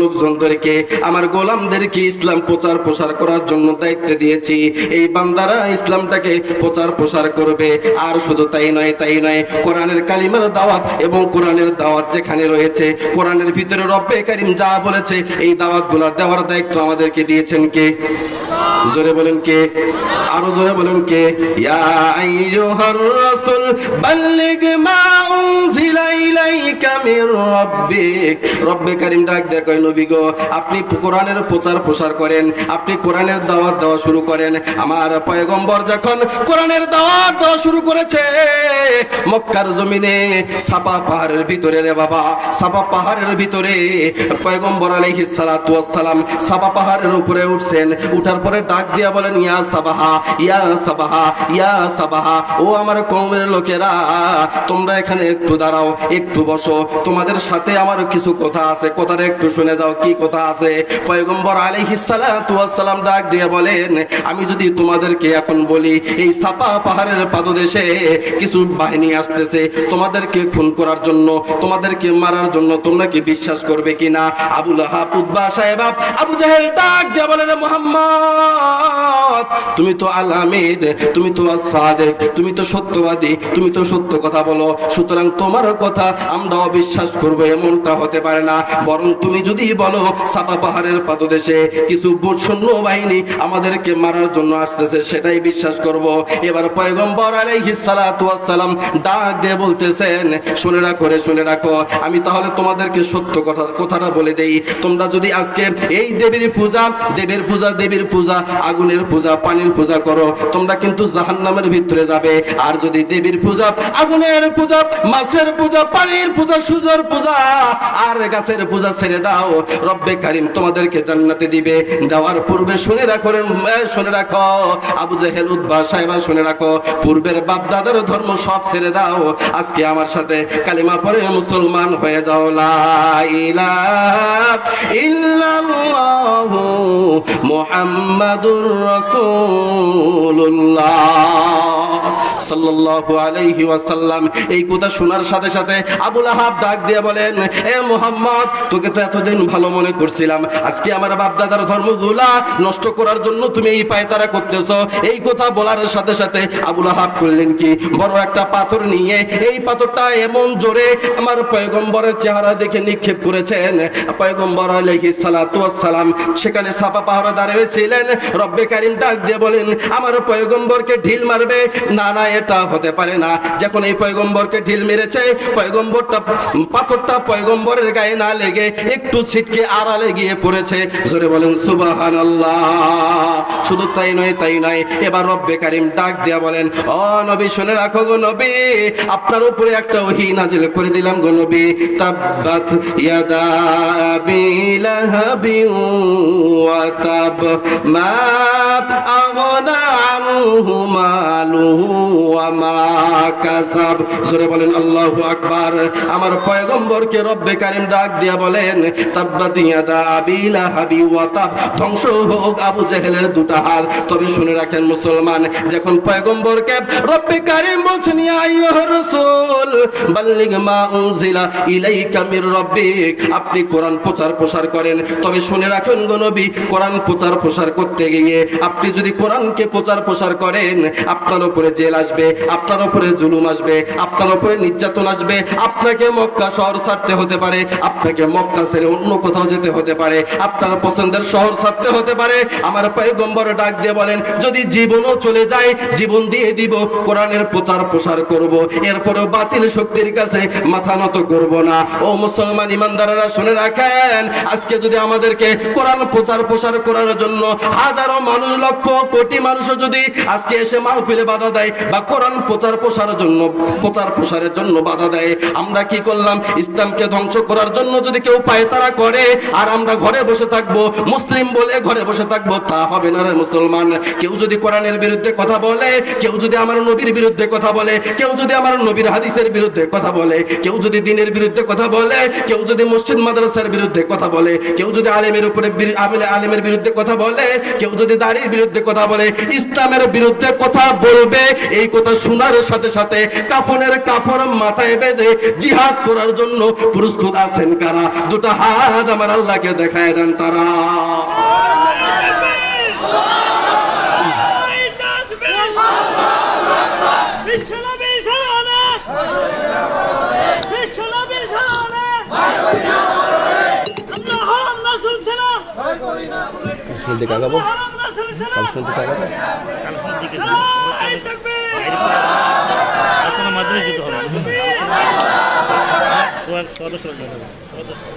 লোকজনদেরকে, আমার গোলামদেরকে ইসলাম প্রচার প্রসার করার জন্য দায়িত্ব দিয়েছি। এই বান্দারা ইসলামটাকে প্রচার প্রসার করবে। আর শুধু তাই নয়, কোরআনের কালিমার দাওয়াত এবং কোরআনের দাওয়াত যেখানে রয়েছে, কোরআনের ভিতরে রব্বে কারিম যা বলেছে এই দাওয়াতগুলো দেওয়ার দায়িত্ব আমাদেরকে দিয়েছেন কে? জোরে বলেন কে? আরো জোরে বলেন কে? ইয়া আইয়ুহার রাসূল বাল্লিগ মা উনজিলা ইলাইকা মির রাব্বিক। রব্বে কারীম ডাক দেয়, কয় নবী গো, আপনি কোরআনের প্রচার প্রসার করেন, আপনি কোরআনের দাওয়াত দেওয়া শুরু করেন। আমার পয়গম্বর যখন কোরআনের দাওয়াত দেওয়া শুরু করেছে মক্কার জমিনে, সাফা পাহাড়ের ভিতরে, রে বাবা, সাফা পাহাড়ের ভিতরে পয়গম্বর আলাইহিস সালাতু ওয়াস সালাম সাফা পাহাড়ের উপরে উঠছেন। উঠার পরে ডাক দিয়া বলেন, ইয়া সাবাহা, ইয়া সাবাহা, ইয়া সাবাহা, ও আমার কওমের লোকেরা, তোমরা এখানে একটু দাঁড়াও, একটু বসো, তোমাদের সাথে আমার কিছু কথা আছে, কথাটা একটু শুনে যাও। কি কথা আছে? পয়গম্বর আলাইহিস সালাতু ওয়াস সালাম ডাক দিয়ে বলেন, আমি যদি তোমাদেরকে এখন বলি এই সাফা পাহাড়ের পাদদেশে কিছু বাহিনী আসতেছে তোমাদেরকে খুন করার জন্য, তোমাদেরকে মারার জন্য, তোমরা কি বিশ্বাস করবে কিনা? আবু লাহাব, উতবা, সাহেবা, আবু জাহেল ডাক দিয়ে বলেন, মুহাম্মদ, তুমি তো আল আমিন, তুমি তো আস-সাদিক, তুমি তো সত্যবাদী, তুমি তো সত্য কথা বলো, সুতরাং তোমার কথা আমরা অবিশ্বাস করবো এমনটা হতে পারে না। বরং তুমি যদি বলো সাফা পাহাড়ের পাদদেশে কিছু সৈন্য বাহিনী আমাদেরকে মারার জন্য আসতেছে, সেটাই বিশ্বাস করব। এবার পয়গম্বর আলাইহিস সালাতু ওয়াস সালাম ডাক দিয়ে বলতেছেন, শুনে রাখো রে, শুনে রাখো, আমি তাহলে তোমাদেরকে সত্য কথাটা বলে দেই। তোমরা যদি আজকে এই দেবীর পূজা, আগুনের পূজা, পানির পূজা করো, তোমরা কিন্তু জাহান্নামের ভিতরে যাবে। আর যদি দেবীর পূজা, আগুনের পূজা, মাছের পূজা, পানির পূজা, সূর্যের পূজা আর গাছের পূজা ছেড়ে দাও, রব্বে কারীম তোমাদেরকে জান্নাতে দিবে। দেওয়ার পূর্বে শুনে রাখো, আবু জাহেল, উতবা, সাহেবা, শুনে রাখো, পূর্বের বাপ দাদার ধর্ম সব ছেড়ে দাও, আজকে আমার সাথে কালিমা পড়ে মুসলমান হয়ে যাও। লা ইলাহা ইল্লাল্লাহু মুহাম্মাদুর রাসূলুল্লাহ সাল্লাল্লাহু আলাইহি ওয়াসাল্লাম। এই কথা শোনার সাথে সাথে আবু লাহাব ডাক দিয়ে বলেন, এ মুহাম্মদ, তোকে তো এতদিন ভালো মনে করছিলাম, আজকে আমার বাপ দাদার ধর্মগুলা নষ্ট করার জন্য তুমি এই পায়তারা করতেছ। এই কথা বলার সাথে সাথে আবু লাহাব করলেন কি, বড় একটা পাথর নিয়ে এই পাথরটা এমন জোরে আমার পয়গম্বরের চেহারা দেখে নিক্ষেপ করেছেন। পয়গম্বর আলাইহিস সালাতু ওয়াস সালাম সেখানে সাফা পাহাড়ে দাঁড়িয়েছিলেন। রব্বে কারীম ডাক দিয়ে বলেন, আমার পয়গম্বরকে ঢিল মারবে না, না, এটা হতে পারে না। যখন এই পয়গম্বরকে ঢিল মেরেছে, পাথরটা পয়গম্বরের গায়ে না লেগে একটু ছিটকে আড়ালে গিয়ে পড়েছে। জোরে বলেন সুবহানাল্লাহ। শুধু তাই নয়, এবার রব্বে কারীম ডাক দিয়া বলেন, ও নবী, শুনে রাখো গো নবী, আপনার উপরে একটা ওহী নাজিল করে দিলাম গো নবী। তাব্বাত ইয়াদা আবি লাহাবিন ওয়া তাব, মা আগনা আনহু মালুহু ওয়া মা কাসাব। জোরে বলেন আল্লাহু আকবার। আমার পয়গম্বরকে রব্বে কারীম ডাক দিয়া বলেন, তাব্বাত ইয়াদা আবি লাহাবি ওয়া তাব, ধ্বংস হোক আবু জাহেলের দুটো হাত। তবে শুনে রাখেন মুসলমান, যখন পয়গম্বরকে রব্বে কারীম বলছেন, ইয়া আইয়ুহার রাসূল বাল্লিগ মা উনজিলা ইলাইকা মির রাব্বিক, আপনি কোরআন প্রচার প্রসার করেন। তবে শুনে রাখেন গো নবী, কোরআন প্রচার প্রসার করতে গিয়ে আপনি যদি কোরআনকে প্রচার প্রসার করেন, আপনার উপরে জেল আসবে, আপনার উপরে জুলুম আসবে, আপনার উপরে নির্যাতন আসবে, আপনাকে মক্কা শহর ছাড়তে হতে পারে, আপনাকে মক্কা ছেড়ে অন্য কোথাও যেতে হতে পারে, আপনার পছন্দের শহর ছাড়তে হতে পারে। আমার পয়গম্বর ডাক দিয়ে বলেন, যদি জীবনও চলে যায় জীবন দিয়ে দিব, কোরআনের প্রচার প্রসার করব, এরপরেও বাতিল শক্তির কাছে মাথা নত করব না। ও মুসলমান ইমানদাররা শুনে রাখেন, আজকে যদি আমাদেরকে কোরআন প্রচার প্রসার করার জন্য হাজারো মানুষ, লক্ষ কোটি মানুষও যদি আজকে এসে মাহফিলে বাধা দেয় বা কোরআন প্রচার প্রসারের জন্য বাধা দেয়, আমরা কি করলাম? ইসলামকে ধ্বংস করার জন্য যদি কেউ পায়তারা করে আর আমরা ঘরে বসে থাকবো, মুসলিম বলে ঘরে বসে থাকবো, তা হবে না রে মুসলমান। কেউ যদি কোরআনের বিরুদ্ধে কথা বলে, কেউ যদি আমার নবীর বিরুদ্ধে কথা বলে, কেউ যদি আমার নবীর হাদিসের বিরুদ্ধে কথা বলে, কেউ যদি দ্বীনের বিরুদ্ধে কথা বলে, কেউ যদি মসজিদ মাদ্রাসার বিরুদ্ধে কথা বলে, কেউ যদি আলেমের উপরে আলেমের বিরুদ্ধে কথা বলে, কেউ যদি দাড়ির বিরুদ্ধে কথা বলে, ইসলামের বিরুদ্ধে কথা বলবে, এই কথা শোনার সাথে সাথে কাফনের কাপড় মাথায় বেঁধে জিহাদ করার জন্য প্রস্তুত আছেন কারা? দুটো হাত আমার আল্লাহকে দেখায় দেন তারা।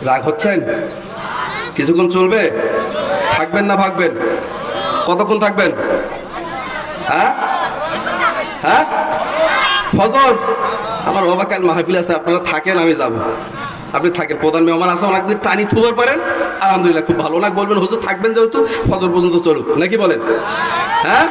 রাগ হচ্ছেন? কিছুক্ষণ চলবে? থাকবেন না ভাগবেন? কতক্ষণ থাকবেন? হ্যাঁ হ্যাঁ, ফজর। আমার বাবা কাল মাহফিল আছে, আপনারা থাকেন, আমি যাব। আপনি থাকেন, প্রধান মেহমান আছে, ওনাকে যদি টানি থুবার পারেন আলহামদুলিল্লাহ, খুব ভালো। ওনাকে বলবেন হুজুর থাকবেন যেহেতু ফজর পর্যন্ত চলুক, নাকি বলেন? হ্যাঁ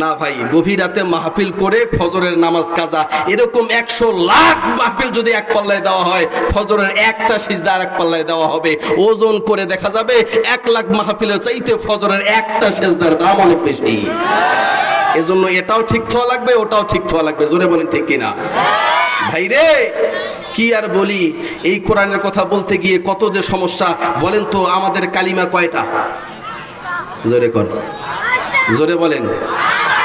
না ভাই, গভীর রাতে মাহফিল করে ফজরের নামাজ কাজা, এরকম 100 লাখ মাহফিল যদি এক পাল্লায় দেওয়া হয়, ফজরের একটা সিজদা আর এক পাল্লায় দেওয়া হবে, ওজন করে দেখা যাবে 1 লাখ মাহফিলের চাইতে ফজরের একটা সিজদার দাম অনেক বেশি। এজন্য এটাও ঠিক হওয়া লাগবে, ওটাও ঠিক হওয়া লাগবে। জোরে বলেন ঠিক কিনা? ভাই রে, কি আর বলি, এই কোরআনের কথা বলতে গিয়ে কত যে সমস্যা। বলেন তো, আমাদের কালিমা কয়টা? জোরে কর, জোরে বলেন।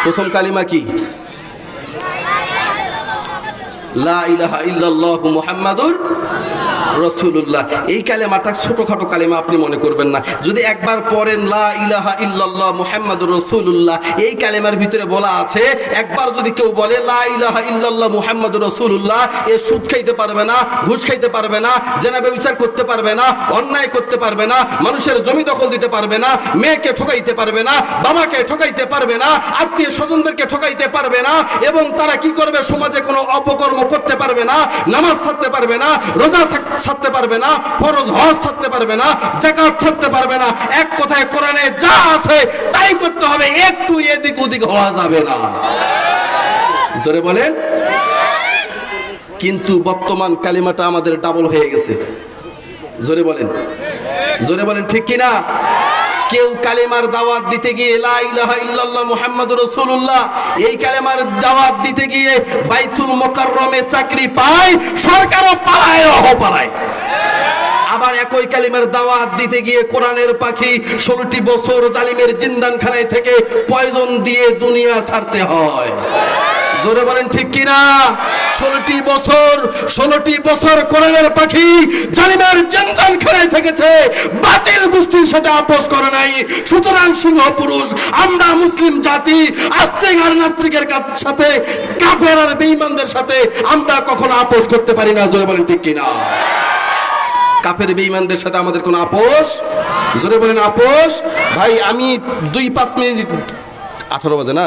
প্রথম কালিমা কি? লা ইলাহা ইল্লাল্লাহু মুহাম্মাদুর রাসূলুল্লাহ। এই কালেমাটা ছোটখাটো কালেমা আপনি মনে করবেন না। যদি একবার পড়েন লা ইলাহা ইল্লাল্লাহ মুহাম্মাদুর রাসূলুল্লাহ, এই কালেমার ভিতরে বলা আছে, একবার যদি কেউ বলে লা ইলাহা ইল্লাল্লাহ মুহাম্মাদুর রাসূলুল্লাহ, এ সুদ খাইতে পারবে না, ঘুষ খাইতে পারবে না, জেনা ব্যভিচার করতে পারবে না, অন্যায় করতে পারবে না, মানুষের জমি দখল দিতে পারবে না, মেয়েকে ঠকাইতে পারবে না, বাবাকে ঠকাইতে পারবে না, আত্মীয় স্বজনদেরকে ঠকাইতে পারবে না, এবং তারা কি করবে? সমাজে কোনো অপকর্ম করতে পারবে না, নামাজ ছাড়তে পারবে না, রোজা ছাড়তে পারবে না, ফরজ হজ ছাড়তে পারবে না, যাকাত ছাড়তে পারবে না। এক কথায় কোরআনে যা আছে তাই করতে হবে, একটু এদিক ওদিক হওয়া যাবে না। জোরে বলেন। কিন্তু বর্তমান কালিমাটা আমাদের ডাবল হয়ে গেছে। জোরে বলেন, জোরে বলেন ঠিক কিনা? কেউ কালেমার দাওয়াত দিতে গিয়ে লা ইলাহা ইল্লাল্লাহ মুহাম্মাদুর রাসূলুল্লাহ, এই কালেমার দাওয়াত দিতে গিয়ে বাইতুল মুকাররমে চাকরি পায়, সরকারও পালায়, পালায়। আবার একই কালিমার দাওয়াত দিতে গিয়ে কোরআনের পাখি 16টি বছর জালিমের জিন্দানখানায় থেকে পয়জন দিয়ে দুনিয়া ছাড়তে হয়। জোরে বলেন ঠিক কিনা? 16টি বছর কোরআনের পাখি জালিমের জিন্দানখানায় থেকেছে, বাতিল গোষ্ঠীর সাথে আপোষ করে নাই। সুতরাং সিংহ পুরুষ আমরা মুসলিম জাতি, আস্তিক আর নাস্তিকের সাথে, কাফের আর বেঈমানদের সাথে আমরা কখনো আপোষ করতে পারি না। জোরে বলেন ঠিক কিনা? কাফের বেঈমানদের সাথে আমাদের কোনো আপোষ? জোরে বলেন আপোষ। ভাই আমি 2-5 মিনিট, 18 বাজে না,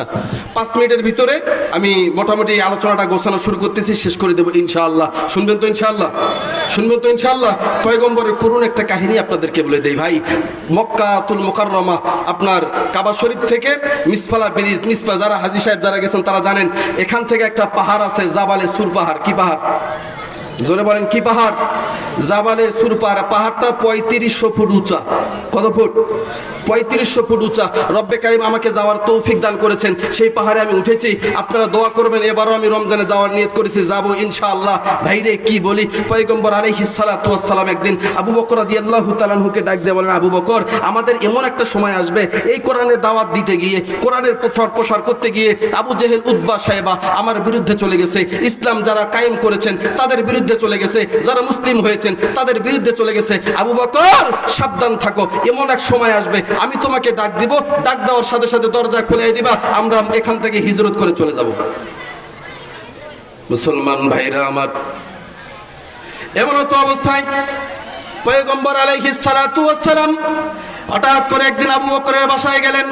5 মিনিটের ভিতরে আমি মোটামুটি আলোচনাটা গোছানো শুরু করতেছি, শেষ করে দেবো ইনশাআল্লাহ। শুনবেন তো ইনশাআল্লাহ? শুনবেন তো ইনশাআল্লাহ? পয়গম্বরের করুণ একটা কাহিনী আপনাদেরকে বলে দেই ভাই। মক্কাতুল মুকাররমা, আপনার কাবা শরীফ থেকে মিসফালা ব্রিজ, মিসফা, যারা হাজী সাহেব যারা গেছেন তারা জানেন, এখান থেকে একটা পাহাড় আছে, জাবালে সুর পাহাড়। কি পাহাড়? জোরে বলেন কি পাহাড়? জাবালে সুর পাহাড়। পাহাড়টা 3500 ফুট উঁচা। কত ফুট? 3500 ফুট উঁচা। রব্বে কারিম আমাকে যাওয়ার তৌফিক দান করেছেন, সেই পাহাড়ে আমি উঠেছি। আপনারা দোয়া করবেন, এবারও আমি রমজানে যাওয়ার নিয়ত করেছি, যাবো ইনশাআল্লাহ। ভাইরে কি বলি, পয়গম্বর আলাইহিস সালাতু ওয়াস সালাম একদিন আবু বকর রাদিয়াল্লাহু তাআলা আনহুকে ডাক দিয়ে বলেন, আবু বকর, আমাদের এমন একটা সময় আসবে, এই কোরআনের দাওয়াত দিতে গিয়ে, কোরআনের প্রসার করতে গিয়ে আবু জেহেল, উতবা, সাইবা আমার বিরুদ্ধে চলে গেছে, ইসলাম যারা কায়েম করেছেন তাদের বিরুদ্ধে চলে গেছে, যারা মুসলিম হয়েছেন তাদের বিরুদ্ধে চলে গেছে। আবু বকর সাবধান থাকো, এমন এক সময় আসবে, আমি তোমাকে ডাক দিব, ডাক দেওয়ার সাথে সাথে দরজা খুলে দিবা, আমরা এখান থেকে হিজরত করে চলে যাব। মুসলমান ভাইরা আমার, এমন তো অবস্থায় পয়গম্বর আলাইহিস সালাতু ওয়াস সালাম হঠাৎ করে একদিন আবু বকরের বাসায় গেলেন।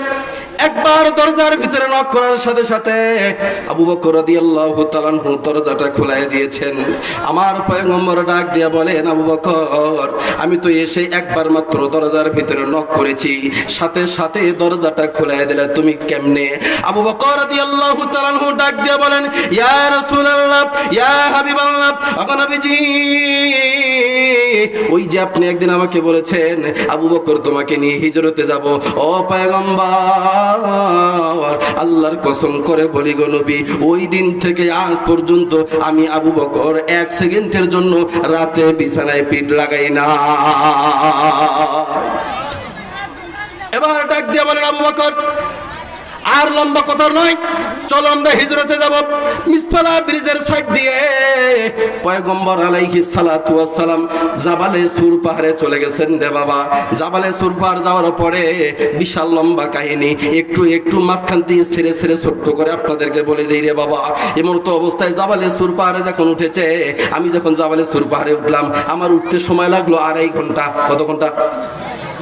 একবার দরজার ভিতরে নক করার সাথে সাথে আবু বকর রাদিয়াল্লাহু তাআলা আনহু দরজাটা খুলে দিয়েছেন। আমার পয়গম্বর ডাক দিয়ে বলেন, আবু বকর, আমি তো এসে একবার মাত্র দরজার ভিতরে নক করেছি, সাথে সাথে দরজাটা খুলে দিলে, তুমি কেমনে? আবু বকর রাদিয়াল্লাহু তাআলা আনহু ডাক দিয়ে বলেন, ইয়া রাসূলুল্লাহ, ইয়া হাবিবাল্লাহ, ওগো নবীজি, ওই যে আপনি একদিন আমাকে বলেছেন আবু বকর তোমাকে নিয়ে হিজরতে যাব। ও পয়গম্বর, আল্লাহর কসম করে বলি গো নবী, ওই দিন থেকে আজ পর্যন্ত আমি আবু বকর 1 সেকেন্ডের জন্য রাতে বিছানায় পিঠ লাগাই না। এবার ডাক দিয়ে বলেন, আবু বকর, আর লম্বা কথা নয়, চলো আমরা হিজরতে যাব। মিসফালা ব্রিজের সাইড দিয়ে পয়গম্বর আলাইহিস সালাতু ওয়াস সালাম জাবালে সুর পাহাড়ে চলে গেছেন রে বাবা। জাবালে সুর পাহাড় যাওয়ার পরে বিশাল লম্বা কাহিনী, একটু একটু মাঝখান দিয়ে ছেড়ে ছেড়ে ছোট্ট করে আপনাদেরকে বলে দিই রে বাবা। এমন তো অবস্থায় জাবালে সুর পাহাড়ে যখন উঠেছে, আমি যখন জাবালে সুর পাহাড়ে উঠলাম, আমার উঠতে সময় লাগলো 2.5 ঘন্টা। কত ঘন্টা?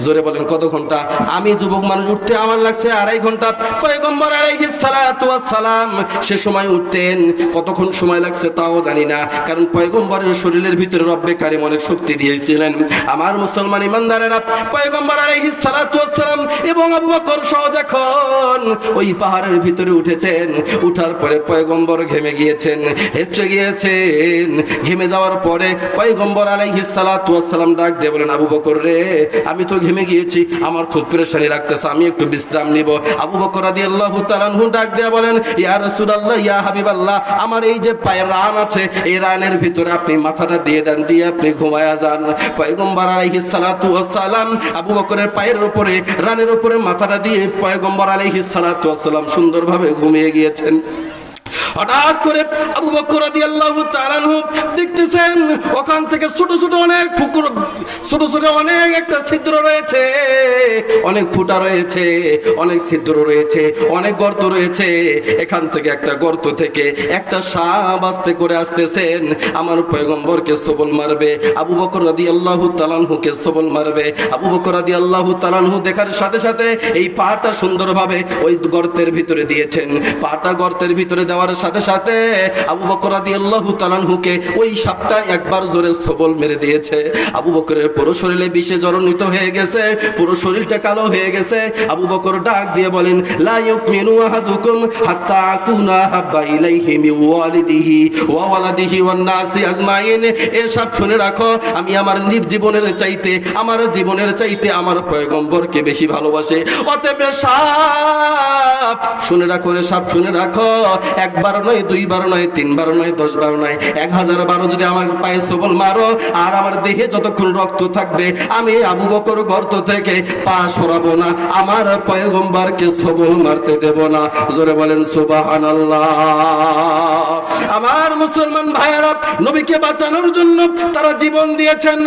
জোরে বলেন, কত ঘন্টা? আমি যুবক মানুষ, উঠতে আমার লাগছে 2.5 ঘন্টা। পয়গম্বর আলাইহিস সালাতু ওয়াস সালাম সে সময় উঠতেন, কতক্ষণ সময় লাগছে তাও জানি না, কারণ পয়গম্বরের শরীরের ভিতরে রব্বে কারিম অনেক শক্তি দিয়েছিলেন। আমার মুসলমান ইমানদারেরা, পয়গম্বর আলাইহিস সালাতু ওয়াস সালাম এবং আবু বকর সহ যখন ওই পাহাড়ের ভিতরে উঠেছেন, উঠার পরে পয়গম্বর ঘেমে গিয়েছেন, হেঁচে গিয়েছেন। ঘেমে যাওয়ার পরে পয়গম্বর আলাইহিস সালাতু ওয়াস সালাম ডাক দিয়ে বলেন, আবু বকর রে, আমি তো ঘেমে গিয়েছি, আমার খুব পেরেশানি লাগতেছে, আমি একটু বিশ্রাম নিব। আবু বকর রাদিয়াল্লাহু তাআলা আনহু ডাক দিয়ে বলেন, ইয়া রাসূলুল্লাহ, ইয়া হাবিবাল্লাহ, আমার এই যে পায়ের রান আছে, এই রানের ভিতরে আপনি মাথাটা দিয়ে দেন, দিয়ে আপনি ঘুমায়া যান। পয়গম্বর আলাইহিস সালাতু ওয়াস সালাম আবু বকরের পায়ের উপরে, রানের উপরে মাথাটা দিয়ে পয়গম্বর আলাইহিস সালাতু ওয়াস সালাম সুন্দরভাবে ঘুমিয়ে গিয়েছেন। হঠাৎ করে আবু বকর রাদিয়াল্লাহু তাআলা আনহু দেখতেছেন ওখান থেকে ছোট ছোট অনেক পুকুর, ছোট ছোট অনেক একটা ছিদ্র রয়েছে, অনেক ফুটা রয়েছে, অনেক ছিদ্র রয়েছে, অনেক গর্ত রয়েছে। এখান থেকে একটা গর্ত থেকে একটা সাপ আস্তে করে আসতেছেন, আমার পয়গম্বরকে সবল মারবে, আবু বকর রাদিয়াল্লাহু তাআলা আনহুকে সবল মারবে। আবু বকর রাদিয়াল্লাহু তাআলা আনহু দেখার সাথে সাথে এই পাটা সুন্দরভাবে ওই গর্তের ভিতরে দিয়েছেন। পাটা গর্তের ভিতরে দেওয়ার সাথে সাথে আবু বকর রাদিয়াল্লাহু তাআলা আনহুকে ওই সাপটা একবার জোরে সবল মেরে দিয়েছে। আবু বকরের পুরো শরীরে বিষে জড়িত হয়ে গেছে, পুরো শরীরটা কালো হয়ে গেছে। আবু বকর ডাক দিয়ে বলেন, লা ইউমিনু আহাদুকুম হাত্তা আকুনা হাব্বা ইলাইহি মিন ওয়ালিদিহি ওয়া ওয়ালাদিহি ওয়ান নাসি আজমাইন। এসব শুনে রাখো, আমি আমার জীবনের চাইতে, আমার জীবনের চাইতে আমার পয়গম্বরকে বেশি ভালোবাসে। অতএব সাপ শুনে রাখো রে, সাপ শুনে রাখো, একবার নয়, 2 বার নয়, 3 বার নয়, 10 বার নয়, 1000 বারও যদি আমার পায়ে সবল মারো, আর আমার দেহে যতক্ষণ রক্ত থাকবে, আমি আবু বকর গর্ত থেকে পা সরাবো না, আমার পয়গম্বরকে সবল মারতে দেব না। জোরে বলেন সুবহানাল্লাহ। আমার মুসলমান ভাইয়েরা, নবীকে বাঁচানোর জন্য তারা জীবন দিয়েছেন।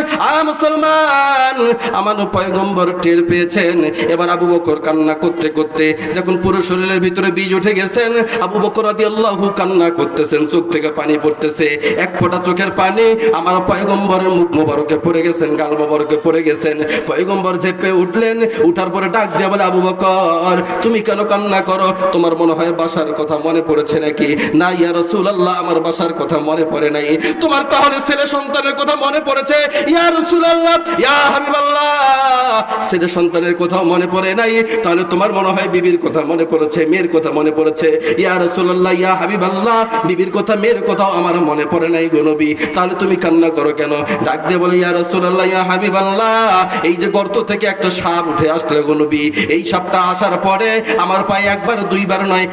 মুসলমান, আমার পয়গম্বর টের পেয়েছেন। এবার আবু বকর কান্না করতে করতে যখন পুরো শরীরের ভিতরে বীজ উঠে গেছেন, আবু বকর রাদিয়াল্লাহু কান্না করতেছেন, চোখ থেকে পানি পড়তেছে, এক ফোঁটা চোখের পানি আমার পয়গম্বরের মুখ মোবারকে পড়ে গেছেন, গাল মোবারকে পড়ে গেছেন। পয়গম্বর ঝেপে উঠলেন, উঠার পরে ডাক দিয়ে বলে, আবু বকর, তুমি কেন কান্না করো? তোমার মনে হয় বাসার কথা মনে পড়েছে নাকি? না ইয়া রাসূলুল্লাহ, রাসূলুল্লাহ আমার বাসার কথা মনে পড়ে নাই, তোমার তাহলে ছেলে সন্তানের কথা মনে পড়েছে। ইয়া রাসূলুল্লাহ, ইয়া হাবিবাল্লাহ, ছেলে সন্তানের কথাও মনে পড়ে নাই, তাহলে তোমার মনে হয় বিবির কথা মনে পড়েছে, মেয়ের কথা মনে পড়েছে। ইয়া রাসূলুল্লাহ, ইয়া হাবিবাল্লাহ, বিবির কথা মেয়ের কথাও আমার মনে পড়ে নাই গো নবী, তাহলে তুমি কান্না করো কেন? ডাক দিয়ে বলে, ইয়া রাসূলুল্লাহ, ইয়া হাবিবাল্লাহ, এই যে গর্ত থেকে একটা সাপ উঠে আসলে গো নবী, এই সাপটা আসার পরে আমার পায়ে একবার দুইবার নয়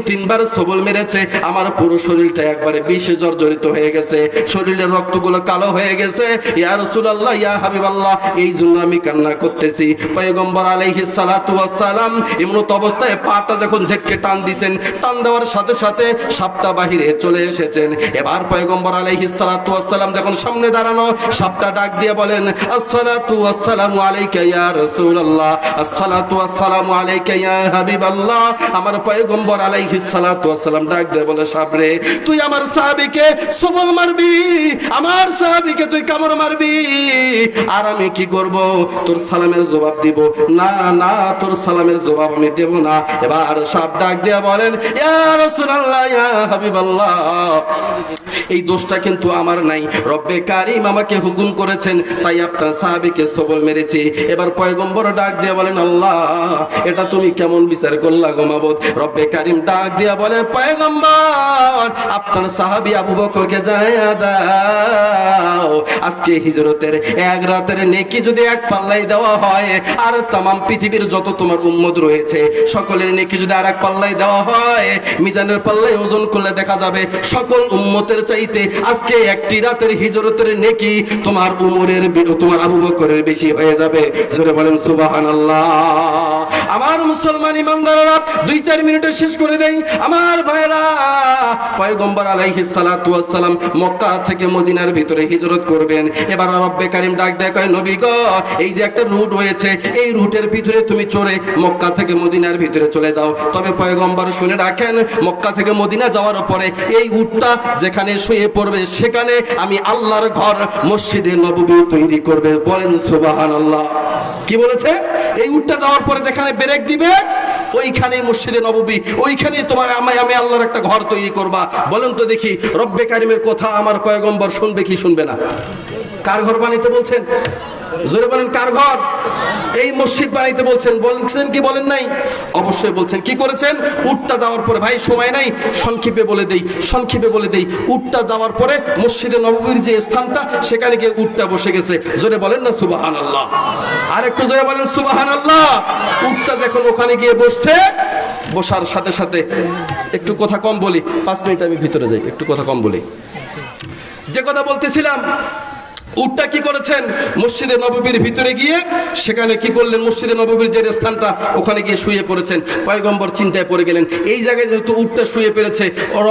তিনবার সবল মেরেছে, আমার পুরো শরীরটা একবারে বিষে জর্জরিত হয়ে গেছে, শরীরের রক্তগুলো কালো হয়ে গেছে। ইয়া রাসূলুল্লাহ, ইয়া হাবিবাল্লাহ, এই জন্য আমি কান্না করতেছি। পয়গম্বর আলাইহিস সালাতু ওয়াস সালাম এমনত অবস্থায় পাটা যখন ঝেটকে টান দিয়েছেন, টান দেওয়ার সাথে সাথে সাপটা বাহিরে চলে এসেছেন। এবার পয়গম্বর আলাইহিস সালাতু ওয়াস সালাম যখন সামনে দাঁড়ানো, সাপটা ডাক দিয়ে বলেন, আসসালাতু ওয়াসসালামু আলাইকা ইয়া রাসূলুল্লাহ, আসসালাতু ওয়াসসালামু আলাইকা ইয়া হাবিবাল্লাহ। আমার পয়গম্বর আলাইহিস সালাতু ওয়াস সালাম ডাক দিয়ে বলে, সাবরে, তুই আমার সাহাবীকে সবল মারবি, আমার সাহাবীকে তুই কামড় মারবি, আর আমি কি করব? তোর সালামের জবাব দিব না? না, তোর সালামের জবাব আমি দেব না। এবার সাপ ডাক দিয়ে বলেন, ইয়া রাসূলুল্লাহ, ইয়া হাবিবাল্লাহ, এই দোষটা কিন্তু আমার নাই, রব্বে কারীম আমাকে হুকুম করেছেন, তাই আপনার সাহাবীকে সবল মেরেছি। এবার পয়গম্বর ডাক দিয়ে বলেন, আল্লাহ, এটা তুমি কেমন বিচার করলা গো মাবুদ? রব্বে কারীম ডাক দিয়ে বলে, পয়গম্বর, আপনার সাহাবী আবু বকরকে জানাইয়া দাও, আজকে হিজরতের এক রাতের নেকি যদি এক পাল্লায় দেওয়া হয়, আর তামাম পৃথিবীর যত তোমার উম্মত রয়েছে সকলের নেকি যদি আর এক পাল্লায় দেওয়া হয়, মিজানের পাল্লায় ওজন করলে দেখা যাবে সকল উম্মতের চাইতে আজকে একটি রাতের হিজরতের নেকি তোমার উমরের, তোমার আবু বকরের বেশি হয়ে যাবে। জোরে বলেন সুবহানাল্লাহ। আমার মুসলমান ইমানদাররা, 2-4 মিনিটে শেষ করে দেই আমার ভাইরা। পয়গম্বর আলাইহিস সালাতু ওয়াস সালাম মক্কা থেকে মদিনার ভিতরে হিজরত করবেন। এবার রব্বে কারীম ডাক দেয়, কয়, নবী গো, এই যে একটা রুট হয়েছে, এই রুটের ভিতরে তুমি চড়ে মক্কা থেকে মদিনার ভিতরে চলে যাও। তবে পয়গম্বর শুনে রাখেন, মক্কা থেকে মদিনা যাওয়ার পরে এই উটটা যেখানে শুয়ে পড়বে, সেখানে আমি আল্লাহর ঘর মসজিদে নববী তৈরি করবে। বলেন সুবহানাল্লাহ। কি বলেছে? এই উটটা যাওয়ার পরে যেখানে ব্রেক দিবে, ওইখানে মসজিদে নববী, ওইখানে তোমার আমি আল্লাহর একটা ঘর তৈরি করবা। বলেন তো দেখি, রব্বে কারীমের কথা আমার পয়গম্বর শুনবে কি শুনবে না? কার ঘর বানাইতে বলছেন? জোরে বলেন, কার ঘর? এই মসজিদ বানাইতে বলছেন। বলছেন কি বলেন নাই? অবশ্যই বলছেন। কি করেছেন? উটটা যাওয়ার পরে, ভাই সময় নাই, সংক্ষেপে বলে দেই, উটটা যাওয়ার পরে মসজিদে নববীর যে স্থানটা, সেখানে গিয়ে উটটা বসে গেছে। জোরে বলেন না সুবহানাল্লাহ। আর একটু জোরে বলেন সুবহানাল্লাহ। উটটা যখন ওখানে গিয়ে বসছে, বসার সাথে সাথে একটু কথা কম বলি, 5 মিনিট আমি ভিতরে যাই, একটু কথা কম বলি। যে কথা বলতেছিলাম, উটটা কি করেছেন? মসজিদে নববীর ভিতরে গিয়ে সেখানে কি করলেন? মসজিদে নববীর যে স্থানটা, ওখানে গিয়ে শুয়ে পড়েছেন। পয়গম্বর চিন্তায় পড়ে গেলেন, এই জায়গায় যেহেতু উটটা শুয়ে পড়েছে,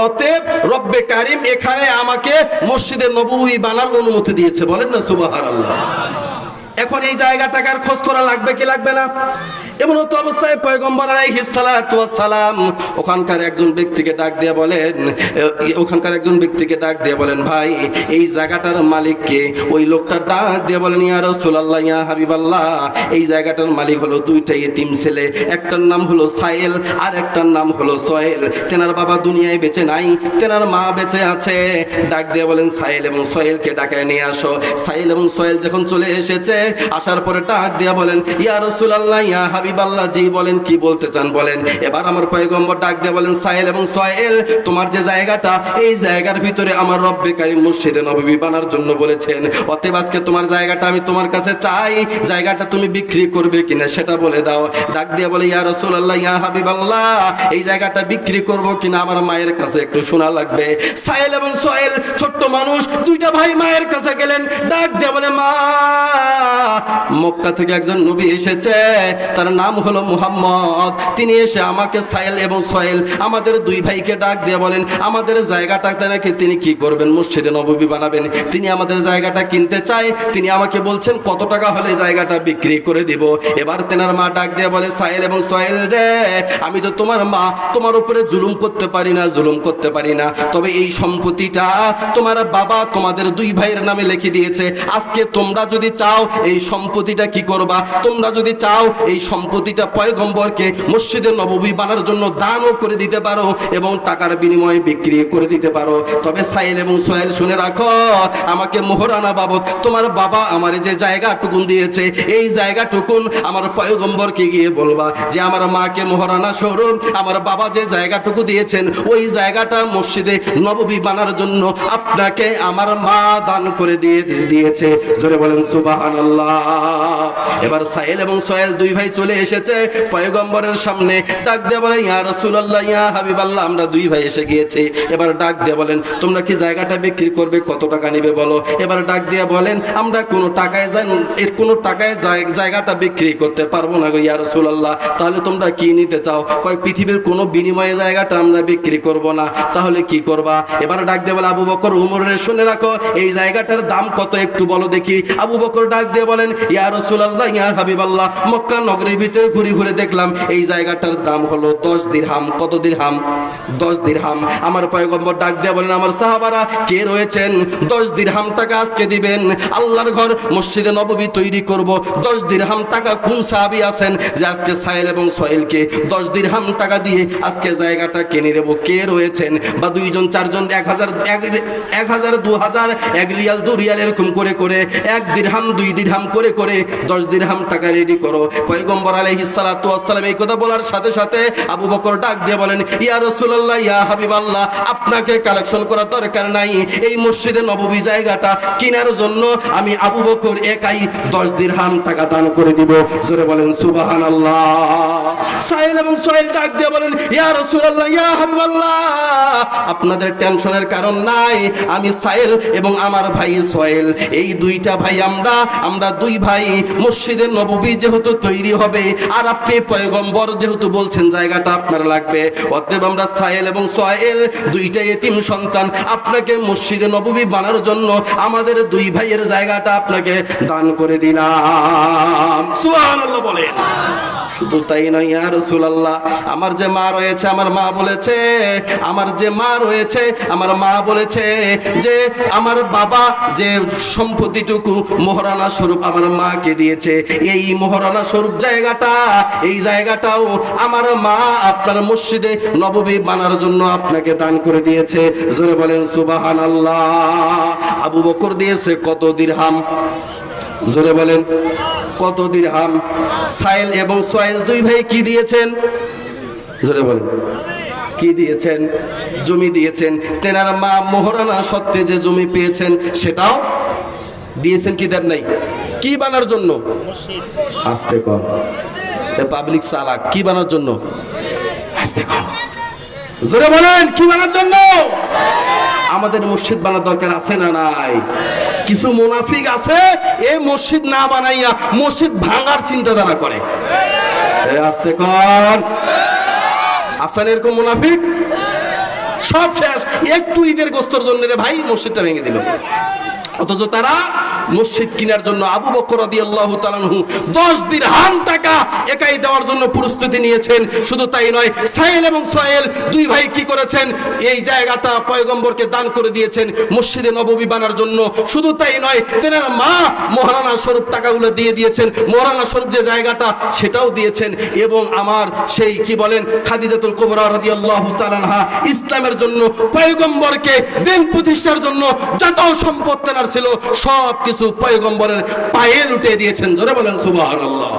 অতএব রব্বে কারীম এখানে আমাকে মসজিদে নববী বানার অনুমতি দিয়েছে। বলেন না সুবহানাল্লাহ। এখন এই জায়গাটাকে আর খোঁজ করা লাগবে কি লাগবে না? এমন তো অবস্থায় পয়গম্বর আলাইহিস সালাতু ওয়াস সালাম ওখানকার একজন ব্যক্তিকে ডাক দিয়ে বলেন, ভাই, এই জায়গাটার মালিক কে? ওই লোকটা ডাক দিয়ে বলেন, ইয়া রাসূলুল্লাহ, ইয়া হাবিবাল্লাহ, এই জায়গাটার মালিক হলো 2টা এতিম ছেলে, একটার নাম হলো সাইল আর একটার নাম হলো সোহেল। তেনার বাবা দুনিয়ায় বেঁচে নাই, তেনার মা বেঁচে আছে। ডাক দিয়ে বলেন, সাইল এবং সোহেলকে ডাকায় নিয়ে আসো। সাইল এবং সোহেল যখন চলে এসেছে, আসার পরে ডাক দিয়ে বলেন, ইয়া রাসূলুল্লাহ, ইয়া হাবিবাল্লাহ, জি বলেন, কি বলতে চান বলেন। এবার আমার পয়গম্বর ডাক দিয়ে বলেন, সাইল এবং সোহেল, তোমার যে জায়গাটা, এই জায়গার ভিতরে আমার রব্বে কারীম মসজিদে নববী বানার জন্য বলেছেন। অতএব আজকে তোমার জায়গাটা আমি তোমার কাছে চাই, জায়গাটা তুমি বিক্রি করবে কিনা সেটা বলে দাও। ডাক দিয়ে বলে, ইয়া রাসূলুল্লাহ, ইয়া হাবিবাল্লাহ, এই জায়গাটা বিক্রি করব কিনা আমার মায়ের কাছে একটু শোনা লাগবে। সাইল এবং সোহেল ছোট্ট মানুষ, 2টা ভাই মায়ের কাছে গেলেন। ডাক দিয়ে বলে, মা, মক্কা থেকে একজন নবী এসেছে, তার নাম হলো মুহাম্মদ। তিনি এসে আমাকে, সাইল এবং সোহেল, আমাদের 2 ভাইকে ডাক দিয়ে বলেন, আমাদের জায়গাটাতে নাকি তিনি কি করবেন? মসজিদে নববী বানাবেন। তিনি আমাদের জায়গাটা কিনতে চায়। তিনি আমাকে বলছেন কত টাকা হলে জায়গাটা বিক্রি করে দিব। এবার তেনার মা ডাক দিয়ে বলে, সাইল এবং সোহেল রে, আমি তো তোমার মা, তোমার উপরে জুলুম করতে পারি না, তবে এই সম্পত্তিটা তোমার বাবা তোমাদের 2 ভাইয়ের নামে লিখে দিয়েছে। আজকে তোমরা যদি চাও এই সম্পত্তিটা কি করবা? তোমরা যদি চাও এই সম্পত্তিটা পয়গম্বরকে মসজিদে নববী বানার জন্য দানও করে দিতে পারো এবং টাকার বিনিময়ে বিক্রি করে দিতে পারো। তবে সাইল এবং সোহেল শুনে রাখো, আমাকে মোহরানা বাবদ তোমার বাবা আমার যে জায়গাটুকুন দিয়েছে, এই জায়গাটুকুন আমার পয়গম্বরকে গিয়ে বলবা যে আমার মাকে মোহরানা স্বরূপ আমার বাবা যে জায়গাটুকু দিয়েছেন ওই জায়গাটা মসজিদে নববী বানার জন্য আপনাকে আমার মা দান করে দিয়েছে। জোরে বলেন সুবহানাল্লাহ। এবার সাইল এবং সোহেল দুই ভাই চলে এসেছে পয়গম্বরের সামনে, ডাক দিয়ে বলেন ইয়া রাসূলুল্লাহ ইয়া হাবিবাল্লাহ, আমরা দুই ভাই এসে গিয়েছি। এবার ডাক দিয়ে বলেন তোমরা কি জায়গাটা বিক্রি করবে, কত টাকা নেবে বলো। এবার ডাক দিয়ে বলেন আমরা কোনো টাকায় জায়গাটা বিক্রি করতে পারবো না গো ইয়া রাসূলুল্লাহ। তাহলে তোমরা কি নিতে চাও? কয় পৃথিবীর কোনো বিনিময়ে জায়গাটা আমরা বিক্রি করব না। তাহলে কি করবা? এবার ডাক দিয়ে বলে আবু বকর উমরের শুনে রাখো, এই জায়গাটার দাম কত একটু বলো দেখি। আবু বকর ডাক দিয়ে বলেন ইয়া রাসূলুল্লাহ ইয়া হাবিবাল্লাহ, মক্কা নগরীর ভিতরে ঘুরে ঘুরে দেখলাম এই জায়গাটার দাম হলো 10 দিরহাম। কত দিরহাম? 10 দিরহাম। আমার পয়গম্বর ডাক দিয়ে বলেন আমার সাহাবারা কে রয়েছেন 10 দিরহাম টাকা আজকে দিবেন, আল্লাহর ঘর মসজিদে নববী তৈরি করব। 10 দিরহাম টাকা কোন সাহাবী আছেন যে আজকে সাইল এবং সোহেলকে 10 দিরহাম টাকা দিয়ে আজকে জায়গাটা কিনে নেব? কে রয়েছেন? বা দুইজন চারজন 1000 2000 1 রিয়াল 2 রিয়াল এরকম করে করে 1 দিরহাম 2 দিরহাম করে করে 10 দিরহাম টাকা রেডি করো। পয়গম্বর আলাইহিস সালাতু ওয়াস সালাম এই কথা বলার সাথে সাথে আবু বকর ডাক দিয়ে বলেন ইয়া রাসূলুল্লাহ ইয়া হাবিবাল্লাহ, আপনাকে কালেকশন করার দরকার নাই। এই মসজিদে নববী জায়গাটা কেনার জন্য আমি আবু বকর একাই 10 দিরহাম টাকা দান করে দিব। জোরে বলেন সুবহানাল্লাহ। সাইল এবং সোহেল ডাক দিয়ে বলেন ইয়া রাসূলুল্লাহ ইয়া হাবিবাল্লাহ, আপনাদের টেনশনের কারণ নাই। আমি সাইল এবং আমার ভাই সোহেল, এই দুইটা ভাই আমরা দুই ভাই মসজিদে নববী যেহেতু তৈরি হবে আর আপনি পয়গম্বর যেহেতু বলছেন জায়গাটা আপনার লাগবে, অতএব আমরা সাইল এবং সোহেল দুইটা এতিম সন্তান আপনাকে মসজিদে নববী বানার জন্য আমাদের দুই ভাইয়ের জায়গাটা আপনাকে দান করে দিলাম। সুবহানাল্লাহ বলেন। শুধু তাই নয় ইয়া রাসূলুল্লাহ, আমার যে মা রয়েছে আমার মা বলেছে যে আমার বাবা যে সম্পত্তিটুকু মোহরানা স্বরূপ আমার মাকে দিয়েছে, এই মোহরানা স্বরূপ এই জায়গাটাও আমার মা আপনার মসজিদে নববী বানার জন্য আপনাকে দান করে দিয়েছে। জোরে বলেন সুবহানাল্লাহ। আবু বকর দিয়েছে কত দিরহাম? জোরে বলেন কত দিরহাম? সাইল এবং সোহেল দুই ভাই কি দিয়েছেন? জোরে বলেন কি দিয়েছেন? জমি দিয়েছেন। তেনার মা মোহরানা সত্ত্বে যে জমি পেয়েছেন সেটাও দিয়েছেন। কি দেন নাই? কি বানার জন্য? আস্তে কর, পাবলিক চালাক। কি বানার জন্য? আস্তে কর, জোরে বলেন কি বানার জন্য? আমাদের মসজিদ বানার দরকার আছে না নাই? কিছু মুনাফিক আছে এই মসজিদ না বানাইয়া মসজিদ ভাঙার চিন্তাধারা করে। আস্তে কর, আছেন এরকম মুনাফিক? সব শেষ, একটু ঈদের গোস্তর জন্য রে ভাই মসজিদটা ভেঙে দিল। অথচ তারা মসজিদ কেনার জন্য আবু বকর রাদিয়াল্লাহু তাআলা আনহু 10 দিরহাম টাকা একাই দেওয়ার জন্য প্রস্তুতি নিয়েছেন। শুধু তাই নয়, সাইল এবং সোহেল দুই ভাই কি করেছেন? এই জায়গাটা পয়গম্বরকে দান করে দিয়েছেন মসজিদে নববী বানার জন্য। শুধু তাই নয়, তেনার মা মোহরানা স্বরূপ টাকাগুলো দিয়ে দিয়েছেন, মোহরানা স্বরূপ যে জায়গাটা সেটাও দিয়েছেন। এবং আমার সেই কি বলেন খাদিজাতুল কুবরা রাদিয়াল্লাহু তাআলা আনহা ইসলামের জন্য পয়গম্বরকে দিন প্রতিষ্ঠার জন্য যত সম্পদ তেনার ছিল সব কিছু পয়গম্বরের পায়ে লুটিয়ে দিয়েছেন। জোরে বলেন সুবহানাল্লাহ।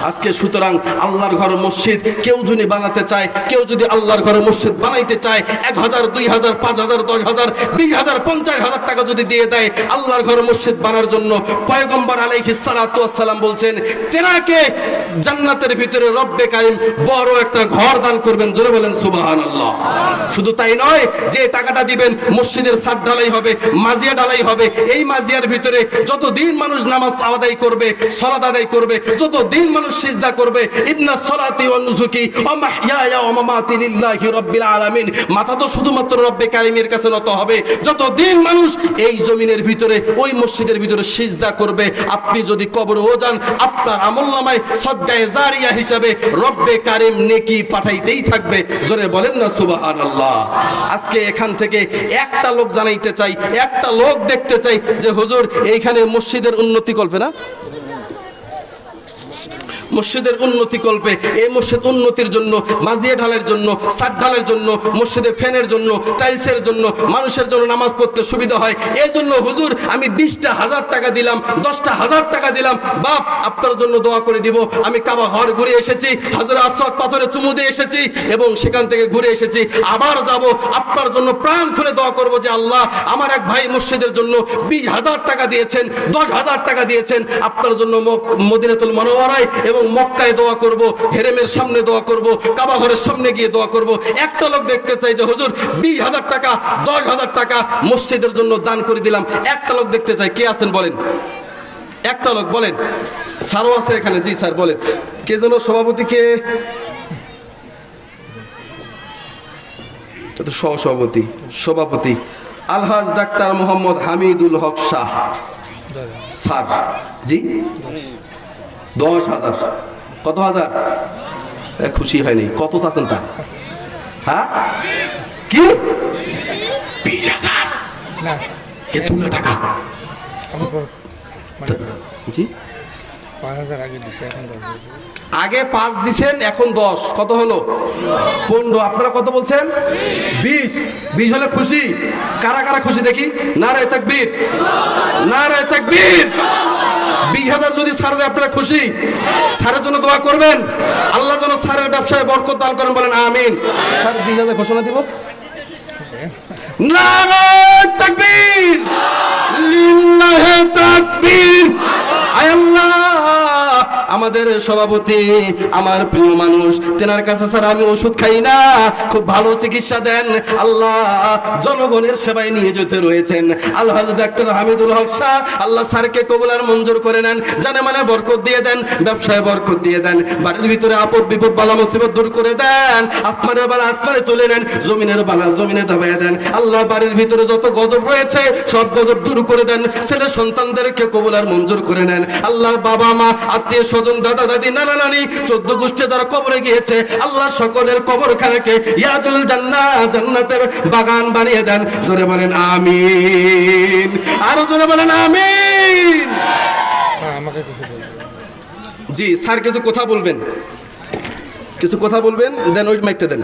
আজকে সুতরাং আল্লাহর ঘর মসজিদ কেউ যদি বানাতে চায়, কেউ যদি আল্লাহর ঘরে মসজিদ বানাইতে চায় 1000 2000 5000 10000 20000 50000 টাকা যদি দিয়ে দেয় আল্লাহর ঘরে মসজিদ বানার জন্য, পয়গম্বর আলাইহিস সালাতু ওয়াস সালাম বলছেন তেনাকে জান্নাতের ভিতরে রব্বে কারীম বড় একটা ঘর দান করবেন। জোরে বলেন সুবহানাল্লাহ। শুধু তাই নয়, যে টাকাটা দিবেন মসজিদের ছাদ ঢালাই হবে, মাজিয়া ঢালাই হবে। এই মাজিয়ার ভিতরে যতদিন মানুষ নামাজ আদায় করবে, সালাত আদায় করবে, যতদিন মানুষ সিজদা করবে, ইন্না সলাতি ওয়া নুসুকি ওয়া মাহইয়ায়া ওয়া মামাতি লিল্লাহি রাব্বিল আলামিন, মাথা তো শুধুমাত্র রব্বে কারীমের কাছে নত হবে। যতদিন মানুষ এই জমিনের ভিতরে ওই মসজিদের ভিতরে সিজদা করবে, আপনি যদি কবরেও যান আপনার আমলনামায় সদকায়ে জারিয়া হিসাবে রব্বে কারীম নেকি পাঠাইতেই থাকবে। জোরে বলেন না সুবহানাল্লাহ। আজকে এখান থেকে একটা লোক জানাইতে চাই, একটা লোক দেখতে চাই যে হুজুর এইখানে মসজিদের উন্নতি করবে না, মসজিদের উন্নতি কল্পে, এই মসজিদ উন্নতির জন্য, মাজিয়া ঢালের জন্য, ছাদ ঢালের জন্য, মসজিদে ফ্যানের জন্য, টাইলসের জন্য, মানুষের জন্য নামাজ পড়তে সুবিধা হয়, এই জন্য হুজুর আমি 20,000 টাকা দিলাম, 10,000 টাকা দিলাম, বাপ আপনার জন্য দোয়া করে দিব। আমি কাবা ঘর ঘুরে এসেছি, হাজরে আসওয়াদ পাথরে চুমু দিয়ে এসেছি এবং সেখান থেকে ঘুরে এসেছি, আবার যাব, আপনার জন্য প্রাণ খুলে দোয়া করব যে আল্লাহ আমার এক ভাই মসজিদের জন্য 20,000 টাকা দিয়েছেন, 10,000 টাকা দিয়েছেন, আপনার জন্য মদিনাতুল মুনাওয়ারায় এবং মক্কায় দোয়া করব, হেরেমের সামনে দোয়া করব, কাবা ঘরের সামনে গিয়ে দোয়া করব। একটা লোক দেখতে চাই যে হুজুর 20,000 টাকা, 10,000 টাকা মসজিদের জন্য দান করে দিলাম, একটা লোক দেখতে চাই, কে আছেন বলেন? একটা লোক বলেন। স্যারও আছে এখানে, জি স্যার বলেন। কে যেন সভাপতি? কে? সহসভাপতি, সভাপতি আলহাজ ডাক্তার মোহাম্মদ হামিদুল হক শাহ স্যার। জি 10,000। কত হাজার? খুশি হয়নি। কত চাচ্ছেন তা? হ্যাঁ কি 20,000? এত না টাকা। জি 5,000 আগে দিছে, এখন 10,000। আগে 5 দিছেন, এখন 10, কত হলো? 15। আপনারা কত বলছেন? 20। 20 হলে খুশি? কারা কারা খুশি দেখি? নারায়ে তাকবীর, নারায়ে তাকবীর। 20,000 যদি স্যার দেয় আপনারা খুশি? স্যারের জন্য দোয়া করবেন, আল্লাহ যেন স্যারের ব্যবসায় বরকত দান করেন, বলেন আমিন। স্যার 20,000 ঘোষণা দিব। নারায়ে তাকবীর, লিল্লাহি তাকবীর। আয় আল্লাহ, আমাদের সভাপতি আমার প্রিয় মানুষ, তেনার কাছে স্যার আমি ওষুধ খাই না, খুব ভালো চিকিৎসা দেন। আল্লাহ জনগণের সেবায় নিয়োজিত রয়েছেন আলহাজ ডাক্তার হামিদুল হক শাহ, আল্লাহ স্যারকে কবুল আর মঞ্জুর করে নেন, জানে মানে বরকত দিয়ে দেন, ব্যবসায় বরকত দিয়ে দেন, বাড়ির ভিতরে আপদ বিপদ বালা মুসিবত দূর করে দেন, আসমানের বালা আসমানে তুলে নেন, জমিনের বালা জমিনে দাবাইয়া দেন। আল্লাহ বাড়ির ভিতরে যত গজব রয়েছে সব গজব দূর করে দেন, ছেলে সন্তানদেরকে কবুল আর মঞ্জুর করে নেন। আল্লাহ বাবা মা আত্মীয় স্বজন দাদা দাদি নানা নানি 14 গোষ্ঠী যারা কবরে গিয়েছে, আল্লাহ সকলের কবরখানাকে ইয়াতুল জান্নাহ, জান্নাতের বাগান বানিয়ে দেন। জোরে বলেন আমিন, আরো জোরে বলেন আমিন। আমাকে কিছু বলবেন? জি স্যার কিছু কথা বলবেন, কিছু কথা বলবেন, দেন ওই মাইকটা দেন।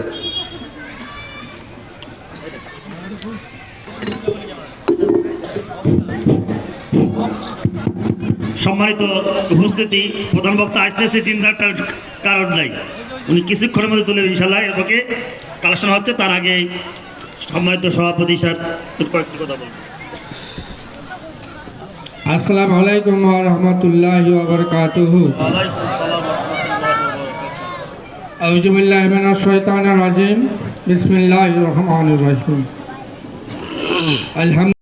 সম্মানিত উপস্থিতি, প্রধান বক্তা আসতেছে, 3-4টার কারণ নাই, উনি কিছুক্ষণের মধ্যে চলে যাবেন ইনশাল্লাহ। এরপরে কালেকশন হচ্ছে, তার আগে সম্মানিত সভাপতি সাহেব কয়েকটি কথা বলবেন। আসসালামু আলাইকুম ওয়া রাহমাতুল্লাহি ওয়া বারাকাতুহু। আউযু বিল্লাহি মিনাশ শাইতানির রাজিম। বিসমিল্লাহির রহমানির রহিম। আলহামদুলিল্লাহ।